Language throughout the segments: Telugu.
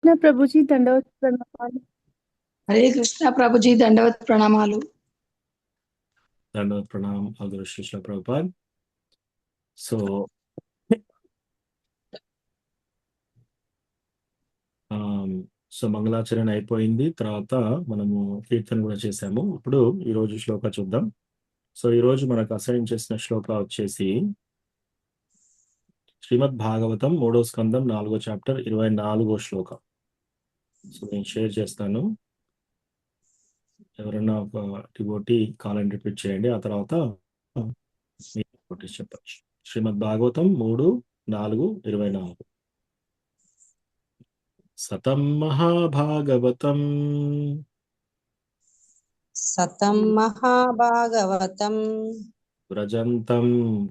कृष्ण प्रभु जी दंडवत प्रणाम। हरे कृष्ण प्रभु जी दंडवत प्रणामालु। दंडवत प्रणाम अगर शिष्य ప్రభుపాద్. సో సో మంగళాచరణ అయిపోయింది. తర్వాత మనము కీర్తన కూడా చేసాము. ఇప్పుడు ఈ రోజు శ్లోక చూద్దాం. సో ఈ రోజు మనకు అసైన్ చేసిన శ్లోక వచ్చేసి శ్రీమద్ భాగవతం 3వ స్కందం 4వ చాప్టర్ 24వ శ్లోక. సో నేను షేర్ చేస్తాను. ఎవరైనా ఒక డివోటీ కాల్ రిపీట్ చేయండి. ఆ తర్వాత మీరు చెప్పచ్చు. శ్రీమద్ భాగవతం 3:4-24. సతం మహాభాగవతం సతం మహాభాగవతం వ్రజంతం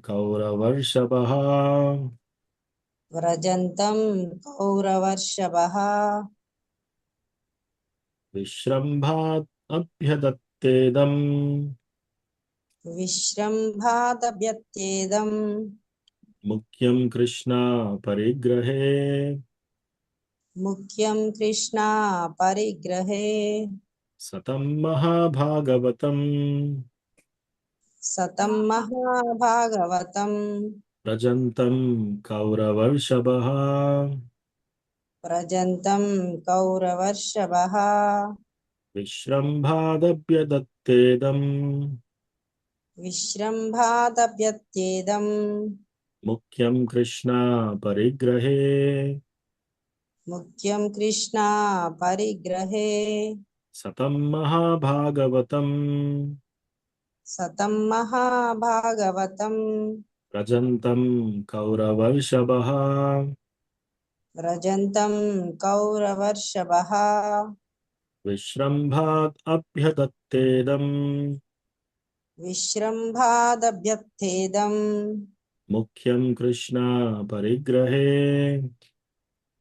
కౌరవర్షభః వ్రజంతం కౌరవర్షభః విశ్రంభాత్ అభ్యదత్తేదం విశ్రంభాదభ్యత్యేదం ముఖ్యం కృష్ణ పరిగ్రహే ముఖ్యం కృష్ణ పరిగ్రహే సతం మహాభాగవతం సతం మహాభాగవతం వ్రజంతం కౌరవర్షభః వ్రజంతం కౌరవర్షభః విశ్రంభాదభ్యదత్తేదం విశ్రంభాదభ్యత్యేదం ముఖ్యం కృష్ణ పరిగ్రహే ముఖ్యం కృష్ణ పరిగ్రహే సతం మహాభాగవతం సతం మహాభాగవతం వ్రజంతం కౌరవర్షభః వ్రజంతం కౌరవర్షభః విశ్రంభాత్ అభ్యదత్తేదం విశ్రంభాదభ్యత్యేదం ముఖ్యం కృష్ణ పరిగ్రహే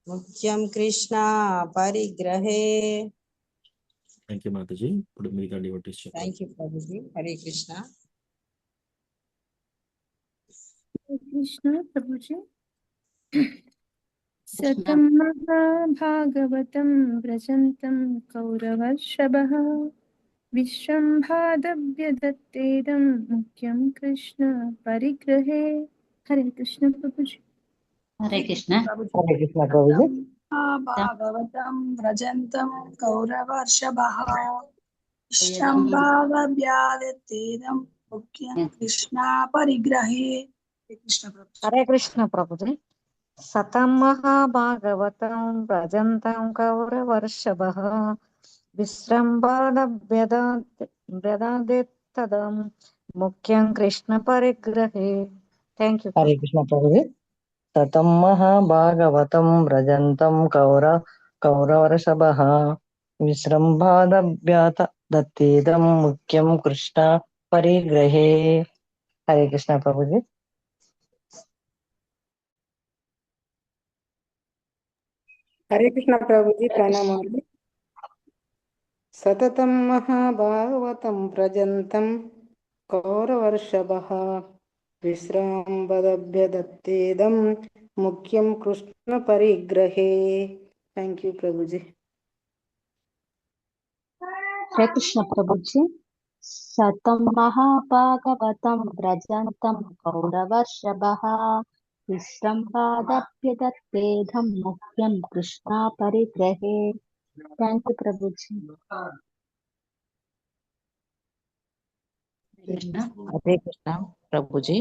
ముఖ్యం కృష్ణ పరిగ్రహే. థ్యాంక్ యూ మాతాజీ. ఇప్పుడు మిగతా డివోటీస్ చెప్పండి. Thank you Prabhuji. హరే కృష్ణ. कृष्ण प्रभु जी सतं महाभागवतं व्रजन्तं कौरवर्षभः विश्रम्भादभ्यदत्तेदं मुख्यं कृष्ण परिग्रहे. हरे कृष्ण प्रभु जी. हरे कृष्ण. हरे कृष्ण प्रभु जी. भागवतं व्रजन्तं कौरवर्षभः विश्रम्भादभ्यदत्तेदं मुख्यं कृष्ण परिग्रहे. हरे कृष्ण प्रभु जी. सतं महाभागवतं व्रजन्तं कौरवर्षभः विश्रम्भादभ्यदत्तेदं मुख्यं कृष्ण परिग्रहे. Thank you. हरे कृष्ण प्रभु जी. सतं महाभागवतं व्रजन्तं कौरवर्षभः विश्रम्भादभ्यदत्तेदं मुख्यं कृष्ण परिग्रहे. हरे कृष्ण प्रभु जी. हरे कृष्ण प्रभु जी प्रणाम. सततं महाभागवतं व्रजन्तं कौरवर्षभः विश्राम्बदभ्यदत्तेदं मुख्यं कृष्ण परिग्रहे. थैंक यू प्रभु जी. हरे कृष्ण प्रभु जी. सतं महाभागवतं व्रजन्तं कौरवर्षभः विश्रम्भादभ्यदत्तेदं मुख्यं कृष्ण परिग्रहे. थैंक यू प्रभु जी. हरे कृष्ण प्रभु जी.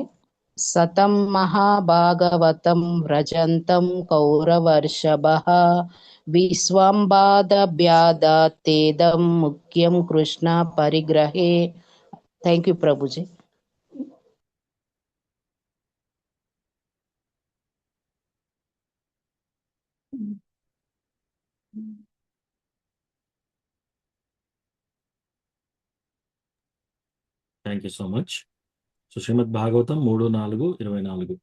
सतं महाभागवतं व्रजन्तं कौरवर्षभः विश्वम्भरद्भ्यदत्तेदं मुख्यं कृष्ण परिग्रहे. थैंक यू प्रभु जी. Thank you so much. So Srimad Bhagavatam 3:4-24.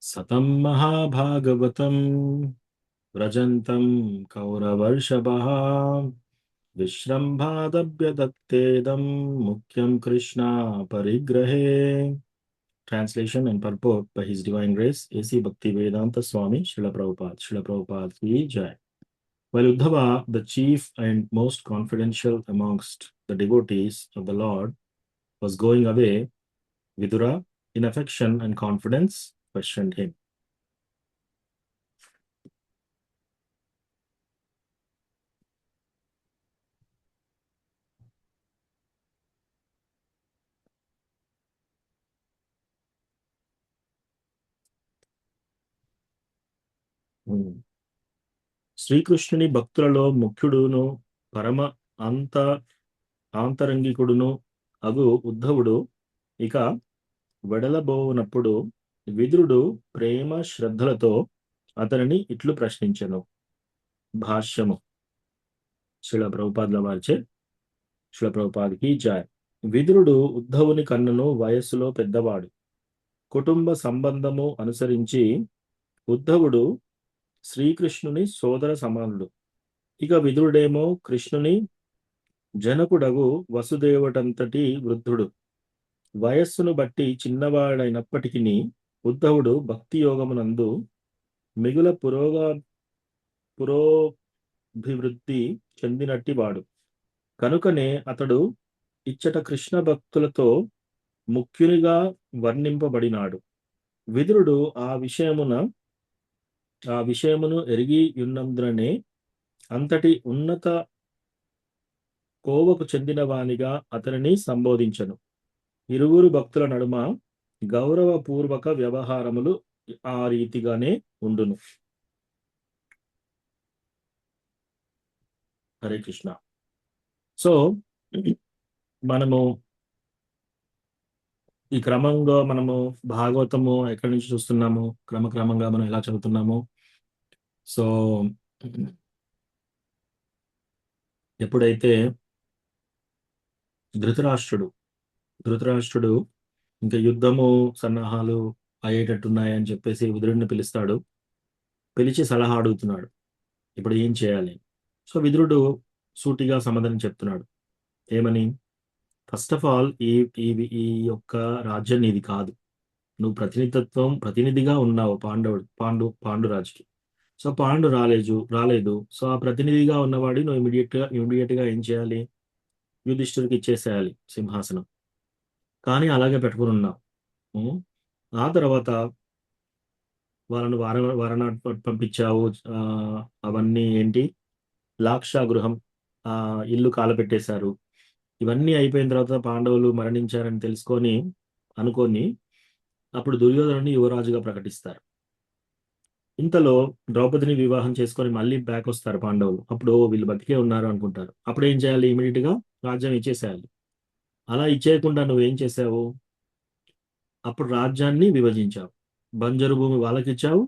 సతం మహాభాగవతం వ్రజంతం కౌరవర్షభః విశ్రంభాదభ్యదత్తేదం ముఖ్యం Krishna పరిగ్రహే. Translation and purport by His Divine Grace A.C. Bhaktivedanta Swami Srila Prabhupada. Srila Prabhupada ki jai. While Uddhava, the chief and most confidential amongst the devotees of the Lord, was going away, Vidura, in affection and confidence, questioned him. శ్రీకృష్ణుని భక్తులలో ముఖ్యుడును పరమ అంత ఆంతరంగికుడును అగు ఉద్ధవుడు ఇక వెడలబోనప్పుడు విదురుడు ప్రేమ శ్రద్ధలతో అతనిని ఇట్లు ప్రశ్నించెను. భాష్యము శిల ప్రభుపాదుల వారిచే. శిల ప్రభుపాదికి జాయ్. విదురుడు ఉద్ధవుని కన్నును వయస్సులో పెద్దవాడు. కుటుంబ సంబంధము అనుసరించి ఉద్ధవుడు శ్రీకృష్ణుని సోదర సమానుడు. ఇక విదురుడేమో కృష్ణుని జనకుడగు వసుదేవుడంతటి వృద్ధుడు. వయస్సును బట్టి చిన్నవాడైనప్పటికీ ఉద్ధవుడు భక్తి యోగమునందు మిగుల పురోభివృద్ధి చెందినట్టి వాడు. కనుకనే అతడు ఇచ్చట కృష్ణ భక్తులతో ముఖ్యునిగా వర్ణింపబడినాడు. విదురుడు ఆ విషయమును ఎరిగి ఉన్నందునే అంతటి ఉన్నత కోవకు చెందిన వానిగా అతనిని సంబోధించను. ఇరువురు భక్తుల నడుమ గౌరవపూర్వక వ్యవహారములు ఆ రీతిగానే ఉండును. హరే కృష్ణ. సో మనము ఈ క్రమంగా మనము భాగవతము ఎక్కడి నుంచి చూస్తున్నాము, క్రమక్రమంగా మనం ఎలా చదువుతున్నాము. సో ఎప్పుడైతే ధృతరాష్ట్రుడు ఇంకా యుద్ధము సన్నాహాలు అయ్యేటట్టున్నాయని చెప్పేసి విదురుడిని పిలుస్తాడు. పిలిచి సలహా అడుగుతున్నాడు, ఇప్పుడు ఏం చేయాలి. సో విదురుడు సూటిగా సమాధానం చెప్తున్నాడు. ఏమని? ఫస్ట్ ఆఫ్ ఆల్ ఈ యొక్క రాజ్యం నీది కాదు. నువ్వు ప్రతినిధిగా ఉన్నావు పాండురాజుకి. సో పాండు రాలేదు. సో ఆ ప్రతినిధిగా ఉన్నవాడి నువ్వు ఇమీడియట్ గా ఏం చేయాలి? యుధిష్ఠిరుడికి ఇచ్చేసేయాలి సింహాసనం. కానీ అలాగే పెట్టుకుని ఉన్నావు. ఆ తర్వాత వాళ్ళను వారణాసి పంపించావు. అవన్నీ ఏంటి? లాక్షాగృహం, ఇల్లు కాలపెట్టేశారు. ఇవన్నీ అయిపోయిన తర్వాత పాండవులు మరణించారని అనుకొని అప్పుడు దుర్యోధనుని యువరాజుగా ప్రకటిస్తారు. ఇంతలో ద్రౌపదిని వివాహం చేసుకొని మళ్ళీ బ్యాక్ వస్తారు పాండవులు. అప్పుడు వీళ్ళు బతికే ఉన్నారు అనుకుంటారు. అప్పుడు ఏం చేయాలి? ఇమీడియట్ గా రాజ్యం ఇచ్చేసేయాలి. అలా ఇచ్చేయకుండా నువ్వేం చేసావు? అప్పుడు రాజ్యాన్ని విభజించావు. బంజరు భూమి వాళ్ళకి ఇచ్చావు,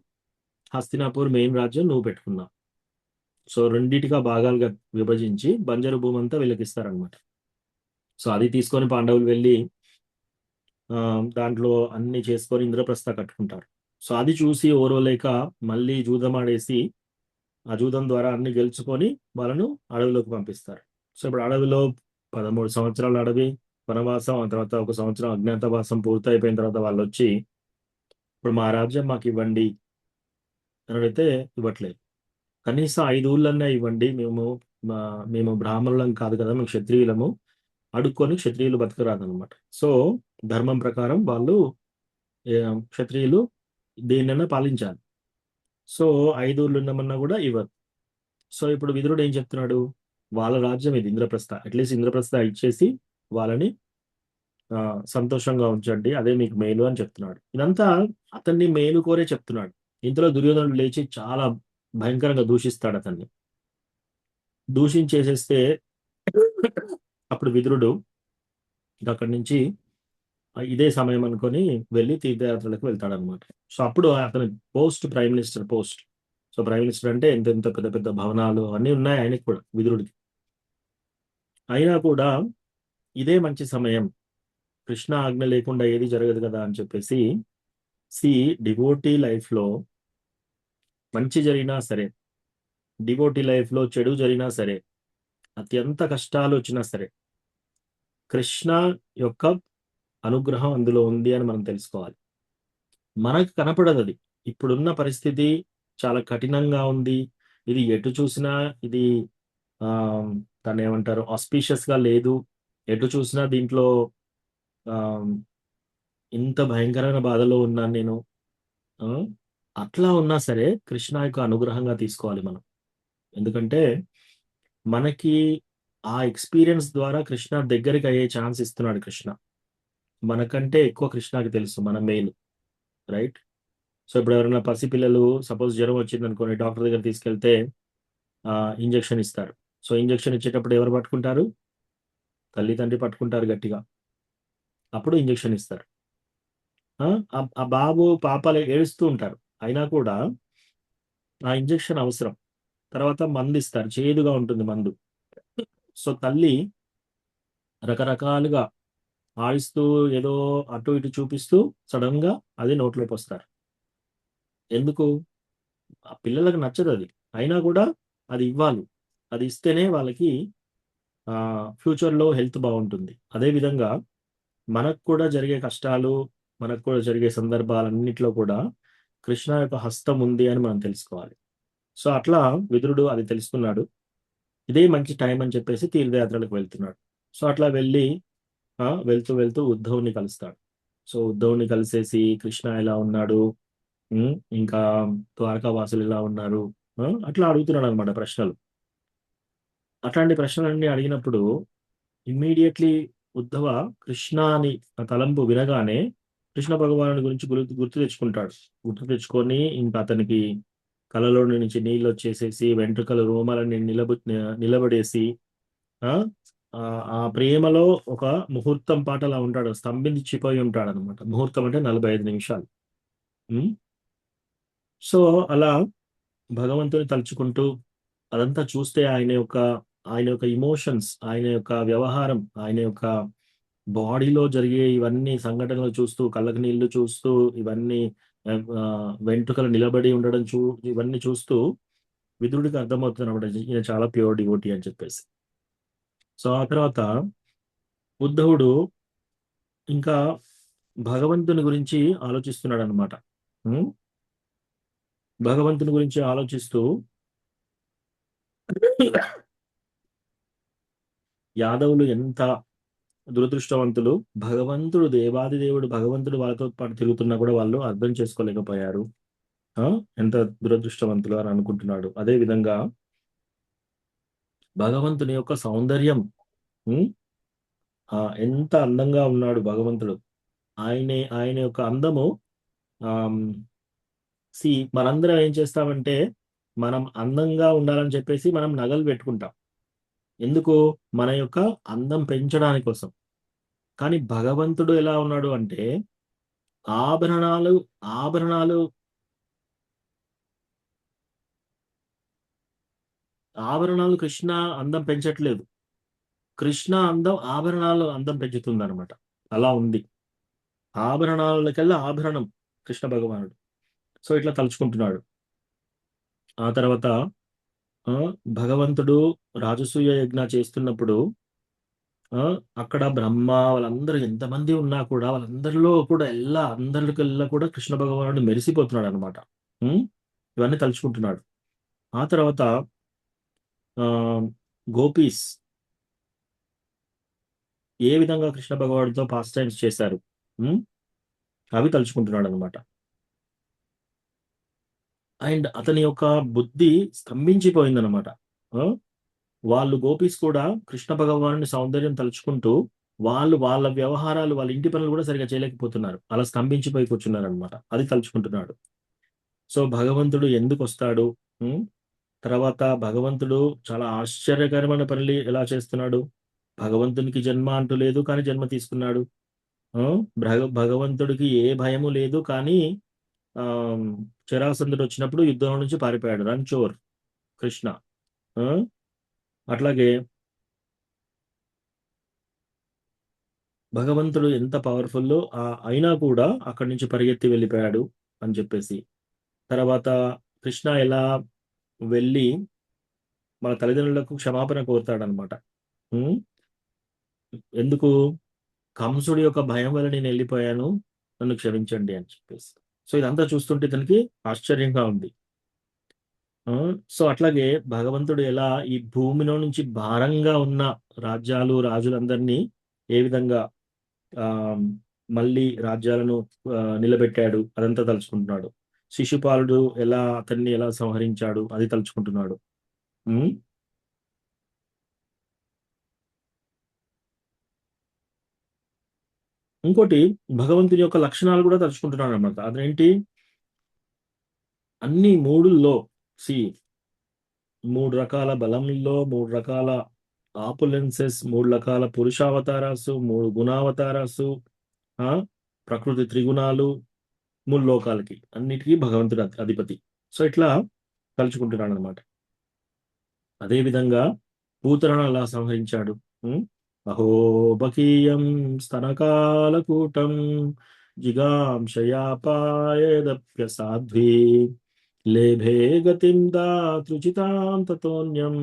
హస్తినాపూర్ మెయిన్ రాజ్యం నువ్వు పెట్టుకున్నావు. సో రెండిటిగా భాగాలుగా విభజించి బంజరు భూమి అంతా వీళ్ళకి ఇస్తారనమాట. సో అది తీసుకొని పాండవులు వెళ్ళి దాంట్లో అన్ని చేసుకొని ఇంద్రప్రస్థ కట్టుకుంటారు. సో అది చూసి ఓర్వలేక మళ్ళీ జూదం ఆడేసి ఆ జూదం ద్వారా అన్ని గెలుచుకొని వాళ్ళను అడవిలోకి పంపిస్తారు. సో ఇప్పుడు అడవిలో 13 సంవత్సరాల అడవి వనవాసం, ఆ తర్వాత 1 సంవత్సరం అజ్ఞాతవాసం పూర్తయిపోయిన తర్వాత వాళ్ళు వచ్చి ఇప్పుడు మా రాజ్యం మాకు ఇవ్వండి అని అడిగితే ఇవ్వట్లేదు. కనీసం 5 ఊళ్ళన్నా ఇవ్వండి, మేము బ్రాహ్మణులం కాదు కదా, మేము క్షత్రియులము, అడుక్కొని క్షత్రియులు బతకరాదనమాట. సో ధర్మం ప్రకారం వాళ్ళు క్షత్రియులు దేన్నైనా పాలించాలి. సో 5 ఊళ్ళు ఉన్నామన్నా కూడా ఇవ్వరు. సో ఇప్పుడు విదురుడు ఏం చెప్తున్నాడు? వాళ్ళ రాజ్యం ఇది ఇంద్రప్రస్థ, అట్లీస్ట్ ఇంద్రప్రస్థ ఇచ్చేసి వాళ్ళని సంతోషంగా ఉంచండి, అదే మీకు మేలు అని చెప్తున్నాడు. ఇదంతా అతన్ని మేలు కోరే చెప్తున్నాడు. ఇంతలో దుర్యోధనుడు లేచి చాలా భయంకరంగా దూషిస్తాడు అతన్ని. దూషించేసేస్తే అప్పుడు విదురుడు అక్కడి నుంచి ఇదే సమయం అనుకొని వెళ్ళి తీర్థయాత్రలకు వెళ్తాడు అనమాట. సో అప్పుడు అతని prime minister post. So prime minister అంటే ఎంత పెద్ద పెద్ద భవనాలు అన్నీ ఉన్నాయి ఆయనకి కూడా, విదురుడికి. అయినా కూడా ఇదే మంచి సమయం, కృష్ణ ఆజ్ఞ లేకుండా ఏది జరగదు కదా అని చెప్పేసి డివోటీ లైఫ్లో మంచి జరిగినా సరే, డివోటీ లైఫ్లో చెడు జరిగినా సరే, అత్యంత కష్టాలు వచ్చినా సరే, కృష్ణ యొక్క అనుగ్రహం అందులో ఉంది అని మనం తెలుసుకోవాలి. మనకు కనపడదు అది. ఇప్పుడున్న పరిస్థితి చాలా కఠినంగా ఉంది, ఇది ఎటు చూసినా ఇది ఆ దాన్ని ఏమంటారు ఆస్పీషియస్ గా లేదు. ఎటు చూసినా దీంట్లో ఆ ఇంత భయంకరమైన బాధలో ఉన్నాను నేను. ఆ, అట్లా ఉన్నా సరే కృష్ణ యొక్క అనుగ్రహంగా తీసుకోవాలి మనం. ఎందుకంటే మనకి ఆ ఎక్స్పీరియన్స్ ద్వారా కృష్ణ దగ్గరికి అయ్యే ఛాన్స్ ఇస్తున్నాడు కృష్ణ. మనకంటే ఎక్కువ కృష్ణకి తెలుసు మన మేలు, రైట్? సో ఇప్పుడు ఎవరైనా పసిపిల్లలు సపోజ్ జ్వరం వచ్చింది అనుకోని డాక్టర్ దగ్గర తీసుకెళ్తే ఇంజెక్షన్ ఇస్తారు. సో ఇంజెక్షన్ ఇచ్చేటప్పుడు ఎవరు పట్టుకుంటారు? తల్లి తండ్రి పట్టుకుంటారు గట్టిగా. అప్పుడు ఇంజెక్షన్ ఇస్తారు. ఆ బాబు పాపాలు ఏడుస్తూ ఉంటారు, అయినా కూడా ఆ ఇంజెక్షన్ అవసరం. తర్వాత మందు ఇస్తారు, చేదుగా ఉంటుంది మందు. సో తల్లి రకరకాలుగా ఆడిస్తూ ఏదో అటు ఇటు చూపిస్తూ సడన్ గా అది నోట్లోకి వస్తారు. ఎందుకు? ఆ పిల్లలకు నచ్చదు అది, అయినా కూడా అది ఇవ్వాలి. అది ఇస్తేనే వాళ్ళకి ఫ్యూచర్లో హెల్త్ బాగుంటుంది. అదేవిధంగా మనకు కూడా జరిగే కష్టాలు, మనకు కూడా జరిగే సందర్భాలన్నింటిలో కూడా కృష్ణ యొక్క హస్తం ఉంది అని మనం తెలుసుకోవాలి. సో అట్లా విదురుడు అది తెలుసుకున్నాడు. ఇదే మంచి టైం అని చెప్పేసి తీర్థయాత్రలకు వెళ్తున్నాడు. సో అట్లా వెళ్తూ వెళ్తూ ఉద్ధవుని కలుస్తాడు. సో ఉద్ధవుని కలిసేసి కృష్ణ ఎలా ఉన్నాడు, ఇంకా ద్వారకా వాసులు ఎలా ఉన్నారు, అట్లా అడుగుతున్నాడు అనమాట ప్రశ్నలు. అట్లాంటి ప్రశ్నలన్నీ అడిగినప్పుడు ఇమ్మీడియట్లీ ఉద్ధవ కృష్ణ అని తలంపు వినగానే కృష్ణ భగవానుడి గురించి గుర్తు తెచ్చుకుంటాడు. గుర్తు తెచ్చుకొని ఇంకా అతనికి కలలో నుంచి నీళ్ళు వచ్చేసేసి వెంట్రుకల రోమాలని నిలబడేసి ఆ ప్రేమలో ఒక ముహూర్తం పాట అలా ఉంటాడు, స్తంభించిపోయి ఉంటాడు అనమాట. ముహూర్తం అంటే 45 నిమిషాలు. సో అలా భగవంతుని తలుచుకుంటూ అదంతా చూస్తే ఆయన యొక్క ఇమోషన్స్, ఆయన యొక్క వ్యవహారం, ఆయన యొక్క బాడీలో జరిగే ఇవన్నీ సంఘటనలు చూస్తూ, కళ్ళకు నీళ్లు చూస్తూ, ఇవన్నీ వెంట్రుకలు నిలబడి ఉండడం ఇవన్నీ చూస్తూ విదురుడికి అర్థమవుతుంది అనమాట, ఈయన చాలా ప్యూర్ డివోటీ అని చెప్పేసి. సో ఆ తర్వాత ఉద్ధవుడు ఇంకా భగవంతుని గురించి ఆలోచిస్తున్నాడు అనమాట. భగవంతుని గురించి ఆలోచిస్తూ యాదవులు ఎంత దురదృష్టవంతులు, భగవంతుడు దేవాది దేవుడు భగవంతుడు వాళ్ళతో పాటు తిరుగుతున్నా కూడా వాళ్ళు అర్థం చేసుకోలేకపోయారు, ఎంత దురదృష్టవంతులు అని అనుకుంటున్నాడు. అదే విధంగా భగవంతుని యొక్క సౌందర్యం, ఎంత అందంగా ఉన్నాడు భగవంతుడు. ఆయన యొక్క అందము మనందరం ఏం చేస్తామంటే మనం అందంగా ఉండాలని చెప్పేసి మనం నగలు పెట్టుకుంటాం. ఎందుకు? మన యొక్క అందం పెంచడానికి కోసం. కానీ భగవంతుడు ఎలా ఉన్నాడు అంటే ఆభరణాలు కృష్ణ అందం పెంచట్లేదు, కృష్ణ అందం ఆభరణాలు అందం పెంచుతుంది అనమాట. అలా ఉంది. ఆభరణాలకెల్లా ఆభరణం కృష్ణ భగవానుడు. సో ఇట్లా తలుచుకుంటున్నాడు. ఆ తర్వాత భగవంతుడు రాజసూయ యజ్ఞ చేస్తున్నప్పుడు అక్కడ బ్రహ్మ వాళ్ళందరూ ఎంతమంది ఉన్నా కూడా వాళ్ళందరిలో కూడా అందరికల్లా కూడా కృష్ణ భగవానుడు మెరిసిపోతున్నాడు అనమాట. ఇవన్నీ తలుచుకుంటున్నాడు. ఆ తర్వాత గోపీస్ ఏ విధంగా కృష్ణ భగవానుడితో పాస్ టైమ్స్ చేశారు, అవి తలుచుకుంటున్నాడు అనమాట. అండ్ అతని యొక్క బుద్ధి స్తంభించిపోయిందనమాట. వాళ్ళు గోపీస్ కూడా కృష్ణ భగవానుని సౌందర్యం తలుచుకుంటూ వాళ్ళ వ్యవహారాలు, వాళ్ళ ఇంటి పనులు కూడా సరిగా చేయలేకపోతున్నారు, అలా స్తంభించిపోయి కూర్చున్నారు అనమాట. అది తలుచుకుంటున్నాడు. సో భగవంతుడు ఎందుకు వస్తాడు, తర్వాత భగవంతుడు చాలా ఆశ్చర్యకరమైన పనులు ఎలా చేస్తున్నాడు. భగవంతునికి జన్మ అంటూ లేదు, కానీ జన్మ తీసుకున్నాడు. భగవంతుడికి ఏ భయము లేదు, కానీ జరాసంధుడు వచ్చినప్పుడు యుద్ధం నుంచి పారిపోయాడు, రణ్చోర్ కృష్ణ. అట్లాగే భగవంతుడు ఎంత పవర్ఫుల్ అయినా కూడా అక్కడి నుంచి పరిగెత్తి వెళ్ళిపోయాడు అని చెప్పేసి. తర్వాత కృష్ణ ఎలా వెళ్ళి మన తల్లిదండ్రులకు క్షమాపణ కోరుతాడనమాట. ఎందుకు? కంసుడి యొక్క భయం వల్ల నేను వెళ్ళిపోయాను, నన్ను క్షమించండి అని చెప్పేసి. సో ఇదంతా చూస్తుంటే తనకి ఆశ్చర్యంగా ఉంది. సో అట్లాగే భగవంతుడు ఎలా ఈ భూమిలో నుంచి భారంగా ఉన్న రాజ్యాలు రాజులందరినీ ఏ విధంగా ఆ మళ్ళీ రాజ్యాలను నిలబెట్టాడు అదంతా తలుచుకుంటున్నాడు. శిశుపాలుడు అతన్ని ఎలా సంహరించాడు అది తలుచుకుంటున్నాడు. ఉమ్, ఇంకోటి భగవంతుని యొక్క లక్షణాలు కూడా తలుచుకుంటున్నాడు అనమాట. అదేంటి, అన్ని మూడుల్లో సి 3 రకాల బలంలో 3 రకాల ఆపులెన్సెస్, 3 రకాల పురుషావతారాసు, 3 గుణావతారాసు, ప్రకృతి త్రిగుణాలు, 3 లోకాలకి అన్నిటికీ భగవంతుడు అధిపతి. సో ఇట్లా తలుచుకుంటున్నాడు అనమాట. అదే విధంగా పూతనను అలా సంహరించాడు. అహోబకీయం స్తనకాలకూటం జిగాంశయాపాయదప్య సాధ్వీ లేభే గతిం దాతృచితాం తతోన్యం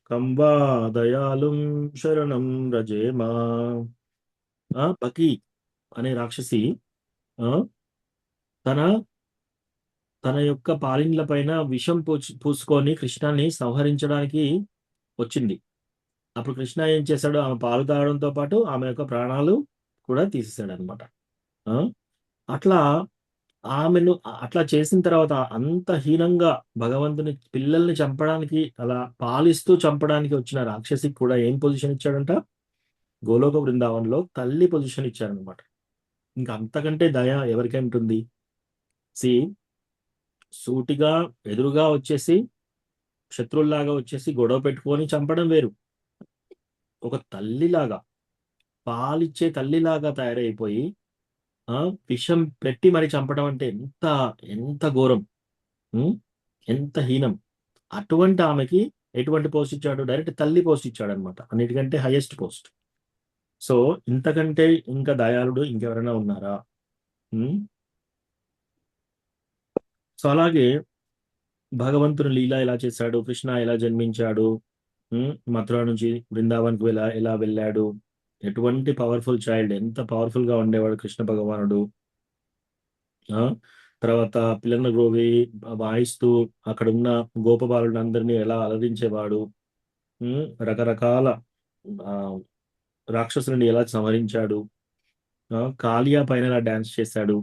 కంబా దయాళుం శరణం రజేమా. బకి అనే రాక్షసి తన యొక్క పాలిండ్ల పైన విషం పూసుకొని కృష్ణాన్ని సంహరించడానికి వచ్చింది. అప్పుడు కృష్ణ ఏం చేశాడు, ఆమె పాలు తాగడంతో పాటు ఆమె యొక్క ప్రాణాలు కూడా తీసేశాడు అనమాట. ఆమెను అట్లా చేసిన తర్వాత అంత హీనంగా భగవంతుని పిల్లల్ని చంపడానికి, అలా పాలిస్తూ చంపడానికి వచ్చిన రాక్షసికి కూడా ఏం పొజిషన్ ఇచ్చాడంట, గోలోక బృందావనంలో తల్లి పొజిషన్ ఇచ్చారనమాట. ఇంకా అంతకంటే దయ ఎవరికై ఉంటుంది? సూటిగా ఎదురుగా వచ్చేసి శత్రువుల్లాగా వచ్చేసి గొడవ పెట్టుకొని చంపడం వేరు, ఒక తల్లిలాగా పాలిచ్చే తల్లిలాగా తయారైపోయి విషం పెట్టి మరి చంపడం అంటే ఎంత ఘోరం, ఎంత హీనం. అటువంటి ఆమెకి ఎటువంటి పోస్ట్ ఇచ్చాడు? డైరెక్ట్ తల్లి పోస్ట్ ఇచ్చాడు అనమాట, అన్నిటికంటే హైయెస్ట్ పోస్ట్. సో ఇంతకంటే ఇంకా దయాళుడు ఇంకెవరైనా ఉన్నారా? సో అలాగే భగవంతుని లీల ఎలా చేశాడు, కృష్ణ ఎలా జన్మించాడు, మథుర నుంచి బృందావన్కు ఎలా వెళ్ళాడు, ఎటువంటి పవర్ఫుల్ చైల్డ్, ఎంత పవర్ఫుల్ గా ఉండేవాడు కృష్ణ భగవానుడు. తర్వాత పిల్లలను గ్రోవి వాయిస్తూ అక్కడ ఉన్న గోపబాలులందరినీ ఎలా అలరించేవాడు, రకరకాల రాక్షసుని ఎలా సంహరించాడు, కాళియా పైన ఎలా డాన్స్ చేశాడు.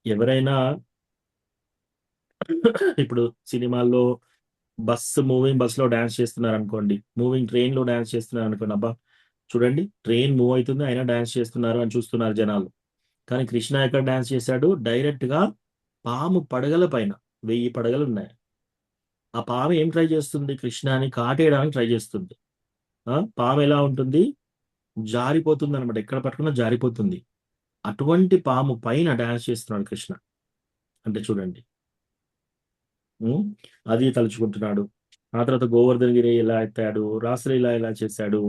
ఎవరైనా ఇప్పుడు సినిమాల్లో మూవింగ్ బస్ లో డాన్స్ చేస్తున్నారు అనుకోండి, మూవింగ్ ట్రైన్ లో డాన్స్ చేస్తున్నారు అనుకోండి, అబ్బా చూడండి ట్రైన్ మూవ్ అవుతుంది అయినా డాన్స్ చేస్తున్నారు అని చూస్తున్నారు జనాలు. కానీ కృష్ణ ఎక్కడ డాన్స్ చేశాడు? డైరెక్ట్ గా పాము పడగల పైన 1000 పడగలు ఉన్నాయి. ఆ పాము ఏం ట్రై చేస్తుంది? కృష్ణాని కాటేయడానికి ట్రై చేస్తుంది. పాము ఎలా ఉంటుంది? జారిపోతుంది అనమాట, ఎక్కడ పట్టుకున్నా జారిపోతుంది. అటువంటి పాము పైన డాన్స్ చేస్తున్నాడు కృష్ణ అంటే చూడండి. అది తలుచుకుంటున్నాడు. ఆ తర్వాత గోవర్ధనగిరి ఎలా ఎత్తాడు, రాసలీల ఎలా చేశాడు,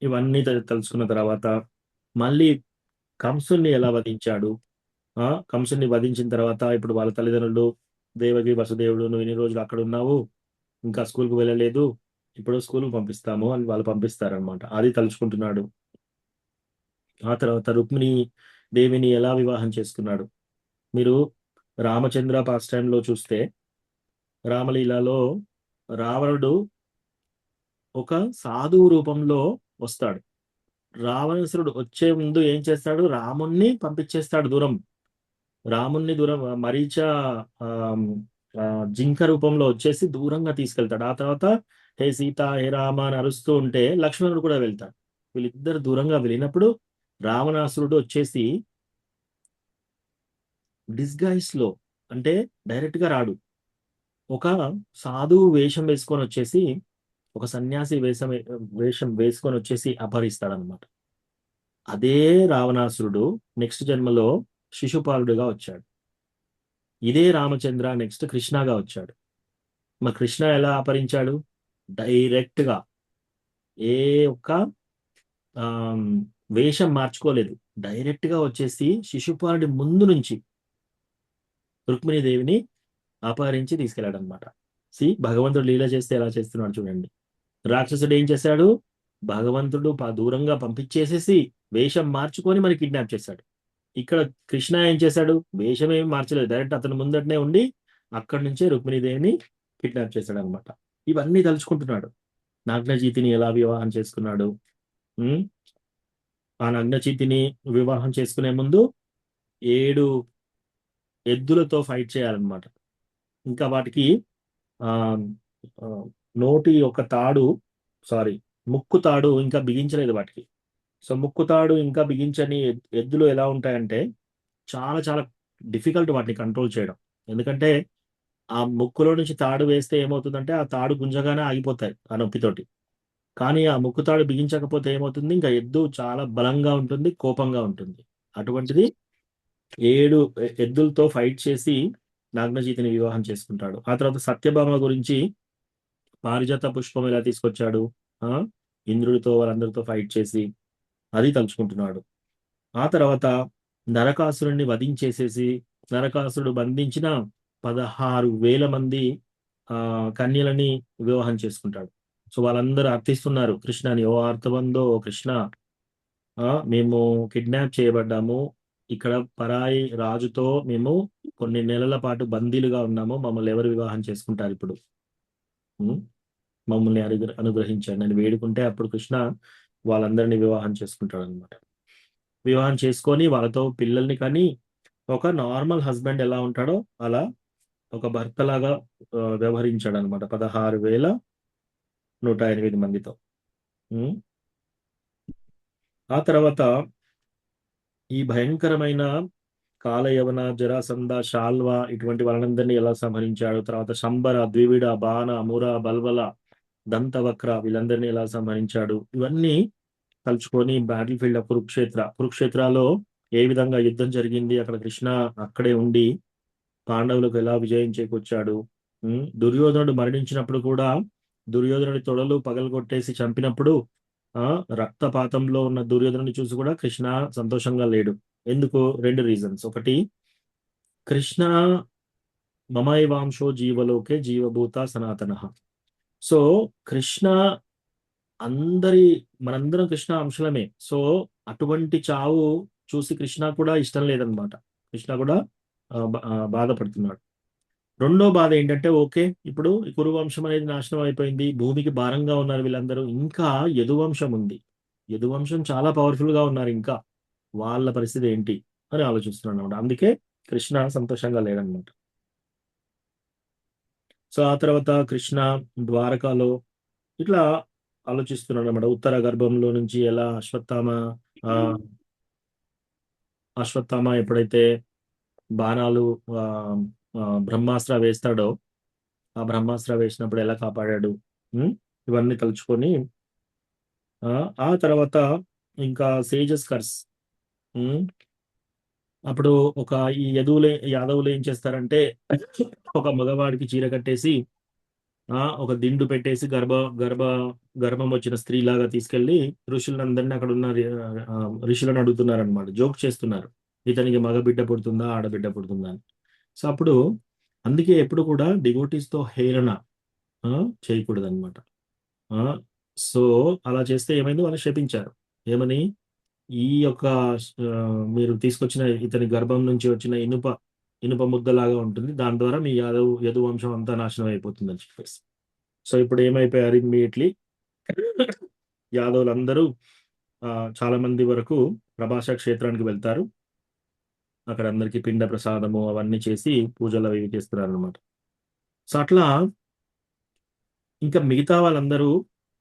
ఇవన్నీ తలుచుకున్న తర్వాత మళ్ళీ కంసుని ఎలా వధించాడు. కంసుని వధించిన తర్వాత ఇప్పుడు వాళ్ళ తల్లిదండ్రులు దేవకి వసుదేవుడు, నువ్వు ఇన్ని రోజులు అక్కడ ఉన్నావు, ఇంకా స్కూల్కి వెళ్ళలేదు, ఇప్పుడు స్కూల్కి పంపిస్తాము అని వాళ్ళు పంపిస్తారనమాట. అది తలుచుకుంటున్నాడు. ఆ తర్వాత రుక్మిణి దేవిని ఎలా వివాహం చేసుకున్నాడు. మీరు రామచంద్ర పాస్ టైంలో చూస్తే రామలీలలో రావణుడు ఒక సాధువు రూపంలో వస్తాడు. రావణాసురుడు వచ్చే ముందు ఏం చేస్తాడు? రాముణ్ణి పంపించేస్తాడు దూరం. రాముణ్ణి దూరం మరీచ జింక రూపంలో వచ్చేసి దూరంగా తీసుకెళ్తాడు. ఆ తర్వాత హే సీత, హే రామ అని అరుస్తూ ఉంటే లక్ష్మణుడు కూడా వెళ్తాడు. వీళ్ళిద్దరు దూరంగా వెళ్ళినప్పుడు రావణాసురుడు వచ్చేసి డిస్గైస్ లో, అంటే డైరెక్ట్ గా రాడు, ఒక సాధువు వేషం వేసుకొని వచ్చేసి, ఒక సన్యాసి వేషం వేసుకొని వచ్చేసి అపహరిస్తాడనమాట. అదే రావణాసురుడు నెక్స్ట్ జన్మలో శిశుపాలుడుగా వచ్చాడు. ఇదే రామచంద్ర నెక్స్ట్ కృష్ణగా వచ్చాడు. మరి కృష్ణ ఎలా అపహరించాడు? డైరెక్ట్ గా ఏ ఒక్క వేషం మార్చుకోలేదు, డైరెక్ట్ గా వచ్చేసి శిశుపాలుడి ముందు నుంచి రుక్మిణీదేవిని అపహరించి తీసుకెళ్ళాడు అనమాట. భగవంతుడు లీల చేస్తే ఎలా చేస్తున్నాడు చూడండి. రాక్షసుడు ఏం చేశాడు? భగవంతుడు దూరంగా పంపించేసేసి వేషం మార్చుకొని మరి కిడ్నాప్ చేశాడు. ఇక్కడ కృష్ణ ఏం చేశాడు? వేషం ఏమి మార్చలేదు, డైరెక్ట్ అతని ముందటనే ఉండి అక్కడి నుంచే రుక్మిణీదేవిని కిడ్నాప్ చేశాడు అనమాట. ఇవన్నీ తలుచుకుంటున్నాడు. నాగ్నజీతిని ఎలా వివాహం చేసుకున్నాడు, ఉమ్, ఆ నగ్నజీతిని వివాహం చేసుకునే ముందు 7 ఎద్దులతో ఫైట్ చేయాలన్నమాట. ఇంకా వాటికి ఆ ఆ, నోటి ఒక తాడు, సారీ ముక్కు తాడు ఇంకా బిగించలేదు వాటికి. సో ముక్కు తాడు ఇంకా బిగించని ఎద్దులు ఎలా ఉంటాయంటే చాలా చాలా డిఫికల్ట్ వాటిని కంట్రోల్ చేయడం. ఎందుకంటే ఆ ముక్కులో నుంచి తాడు వేస్తే ఏమవుతుందంటే ఆ తాడు గుంజగానే ఆగిపోతాయి ఆ నొప్పితోటి. కానీ ఆ ముక్కు తాడు బిగించకపోతే ఏమవుతుంది, ఇంకా ఎద్దు చాలా బలంగా ఉంటుంది, కోపంగా ఉంటుంది. అటువంటిది 7 ఎద్దులతో ఫైట్ చేసి నాగ్నజీతిని వివాహం చేసుకుంటాడు. ఆ తర్వాత సత్యభామ గురించి పారిజాత పుష్పం ఎలా తీసుకొచ్చాడు, ఆ ఇంద్రుడితో వాళ్ళందరితో ఫైట్ చేసి అది తలుచుకుంటున్నాడు. ఆ తర్వాత నరకాసురుణ్ణి వధించేసేసి నరకాసురుడు బంధించిన 16,000 మంది కన్యలని వివాహం చేసుకుంటాడు. సో వాళ్ళందరూ అర్థిస్తున్నారు కృష్ణని, ఓ అర్థబందో ఓ కృష్ణ, మేము కిడ్నాప్ చేయబడ్డాము, ఇక్కడ పరాయి రాజుతో మేము కొన్ని నెలల పాటు బందీలుగా ఉన్నాము, మమ్మల్ని ఎవరు వివాహం చేసుకుంటారు ఇప్పుడు, మమ్మల్ని అనుగ్రహించండి అని వేడుకుంటే అప్పుడు కృష్ణ వాళ్ళందరినీ వివాహం చేసుకుంటాడు అనమాట. వివాహం చేసుకొని వాళ్ళతో పిల్లల్ని కానీ ఒక నార్మల్ హస్బెండ్ ఎలా ఉంటాడో అలా ఒక భర్తలాగా వ్యవహరించాడు అనమాట 16,108 మందితో. ఆ తర్వాత ఈ భయంకరమైన కాలయవన, జరాసంధ, శాల్వ ఇటువంటి వాళ్ళందరినీ ఎలా సంహరించాడు, తర్వాత శంబర, ద్వివిడ, బాణ, ముర, బల్వల, దంతవక్ర వీళ్ళందరినీ ఎలా సంహరించాడు, ఇవన్నీ తలుచుకొని బ్యాటిల్ ఫీల్డ్ ఆఫ్ కురుక్షేత్రలో ఏ విధంగా యుద్ధం జరిగింది, అక్కడ కృష్ణ అక్కడే ఉండి పాండవులకు ఎలా విజయం చేకూర్చాడు, దుర్యోధనుడు మరణించినప్పుడు కూడా దుర్యోధనుడి తొడలు పగలగొట్టేసి చంపినప్పుడు రక్తపాతంలో ఉన్న దుర్యోధనుని చూసి కూడా కృష్ణ సంతోషంగా లేడు. ఎందుకు? 2 రీజన్స్. ఒకటి, కృష్ణ మమైవాంశో జీవలోకే జీవభూత సనాతన. సో కృష్ణ మనందరం కృష్ణ అంశలమే. సో అటువంటి చావు చూసి కృష్ణ కూడా ఇష్టం లేదనమాట. కృష్ణ కూడా బాధపడుతున్నాడు. రెండో బాధ ఏంటంటే, ఓకే ఇప్పుడు కురువంశం అనేది నాశనం అయిపోయింది, భూమికి భారంగా ఉన్నారు వీళ్ళందరూ, ఇంకా యదువంశం ఉంది, యదువంశం చాలా పవర్ఫుల్ గా ఉన్నారు, ఇంకా వాళ్ళ పరిస్థితి ఏంటి అని ఆలోచిస్తున్నాడు అనమాట. అందుకే కృష్ణ సంతోషంగా లేడనమాట. సో ఆ తర్వాత కృష్ణ ద్వారకాలో ఇట్లా ఆలోచిస్తున్నాడు అనమాట. ఉత్తర గర్భంలో నుంచి ఎలా అశ్వత్థామ ఎప్పుడైతే బాణాలు బ్రహ్మాస్త్ర వేస్తాడో, ఆ బ్రహ్మాస్త్ర వేసినప్పుడు ఎలా కాపాడాడు, ఇవన్నీ తలుచుకొని ఆ తర్వాత ఇంకా సేజస్ కర్స్, అప్పుడు ఈ యాదవులు ఏం చేస్తారంటే ఒక మగవాడికి చీర కట్టేసి ఒక దిండు పెట్టేసి గర్భం వచ్చిన స్త్రీలాగా తీసుకెళ్లి ఋషులందరినీ అక్కడ ఉన్న ఋషులను అడుగుతున్నారు అనమాట, జోక్ చేస్తున్నారు, ఇతనికి మగ బిడ్డ పుడుతుందా ఆడబిడ్డ పుడుతుందా అని. సో అప్పుడు అందుకే ఎప్పుడు కూడా డివోటీస్ తో హేళన చేయకూడదు అనమాట. సో అలా చేస్తే ఏమైంది, వాళ్ళు శపించారు. ఏమని? ఈ యొక్క మీరు తీసుకొచ్చిన ఇతని గర్భం నుంచి వచ్చిన ఇనుప ముద్దలాగా ఉంటుంది, దాని ద్వారా మీ యదువంశం అంతా నాశనం అయిపోతుంది అని చెప్పేసి. సో ఇప్పుడు ఏమైపోయారు, ఇమ్మీడియట్లీ యాదవులందరూ చాలా మంది వరకు ప్రభాష క్షేత్రానికి వెళ్తారు. అక్కడ అందరికీ పిండ ప్రసాదము అవన్నీ చేసి పూజలు అవి చేస్తున్నారు అనమాట. సో అట్లా ఇంకా మిగతా వాళ్ళందరూ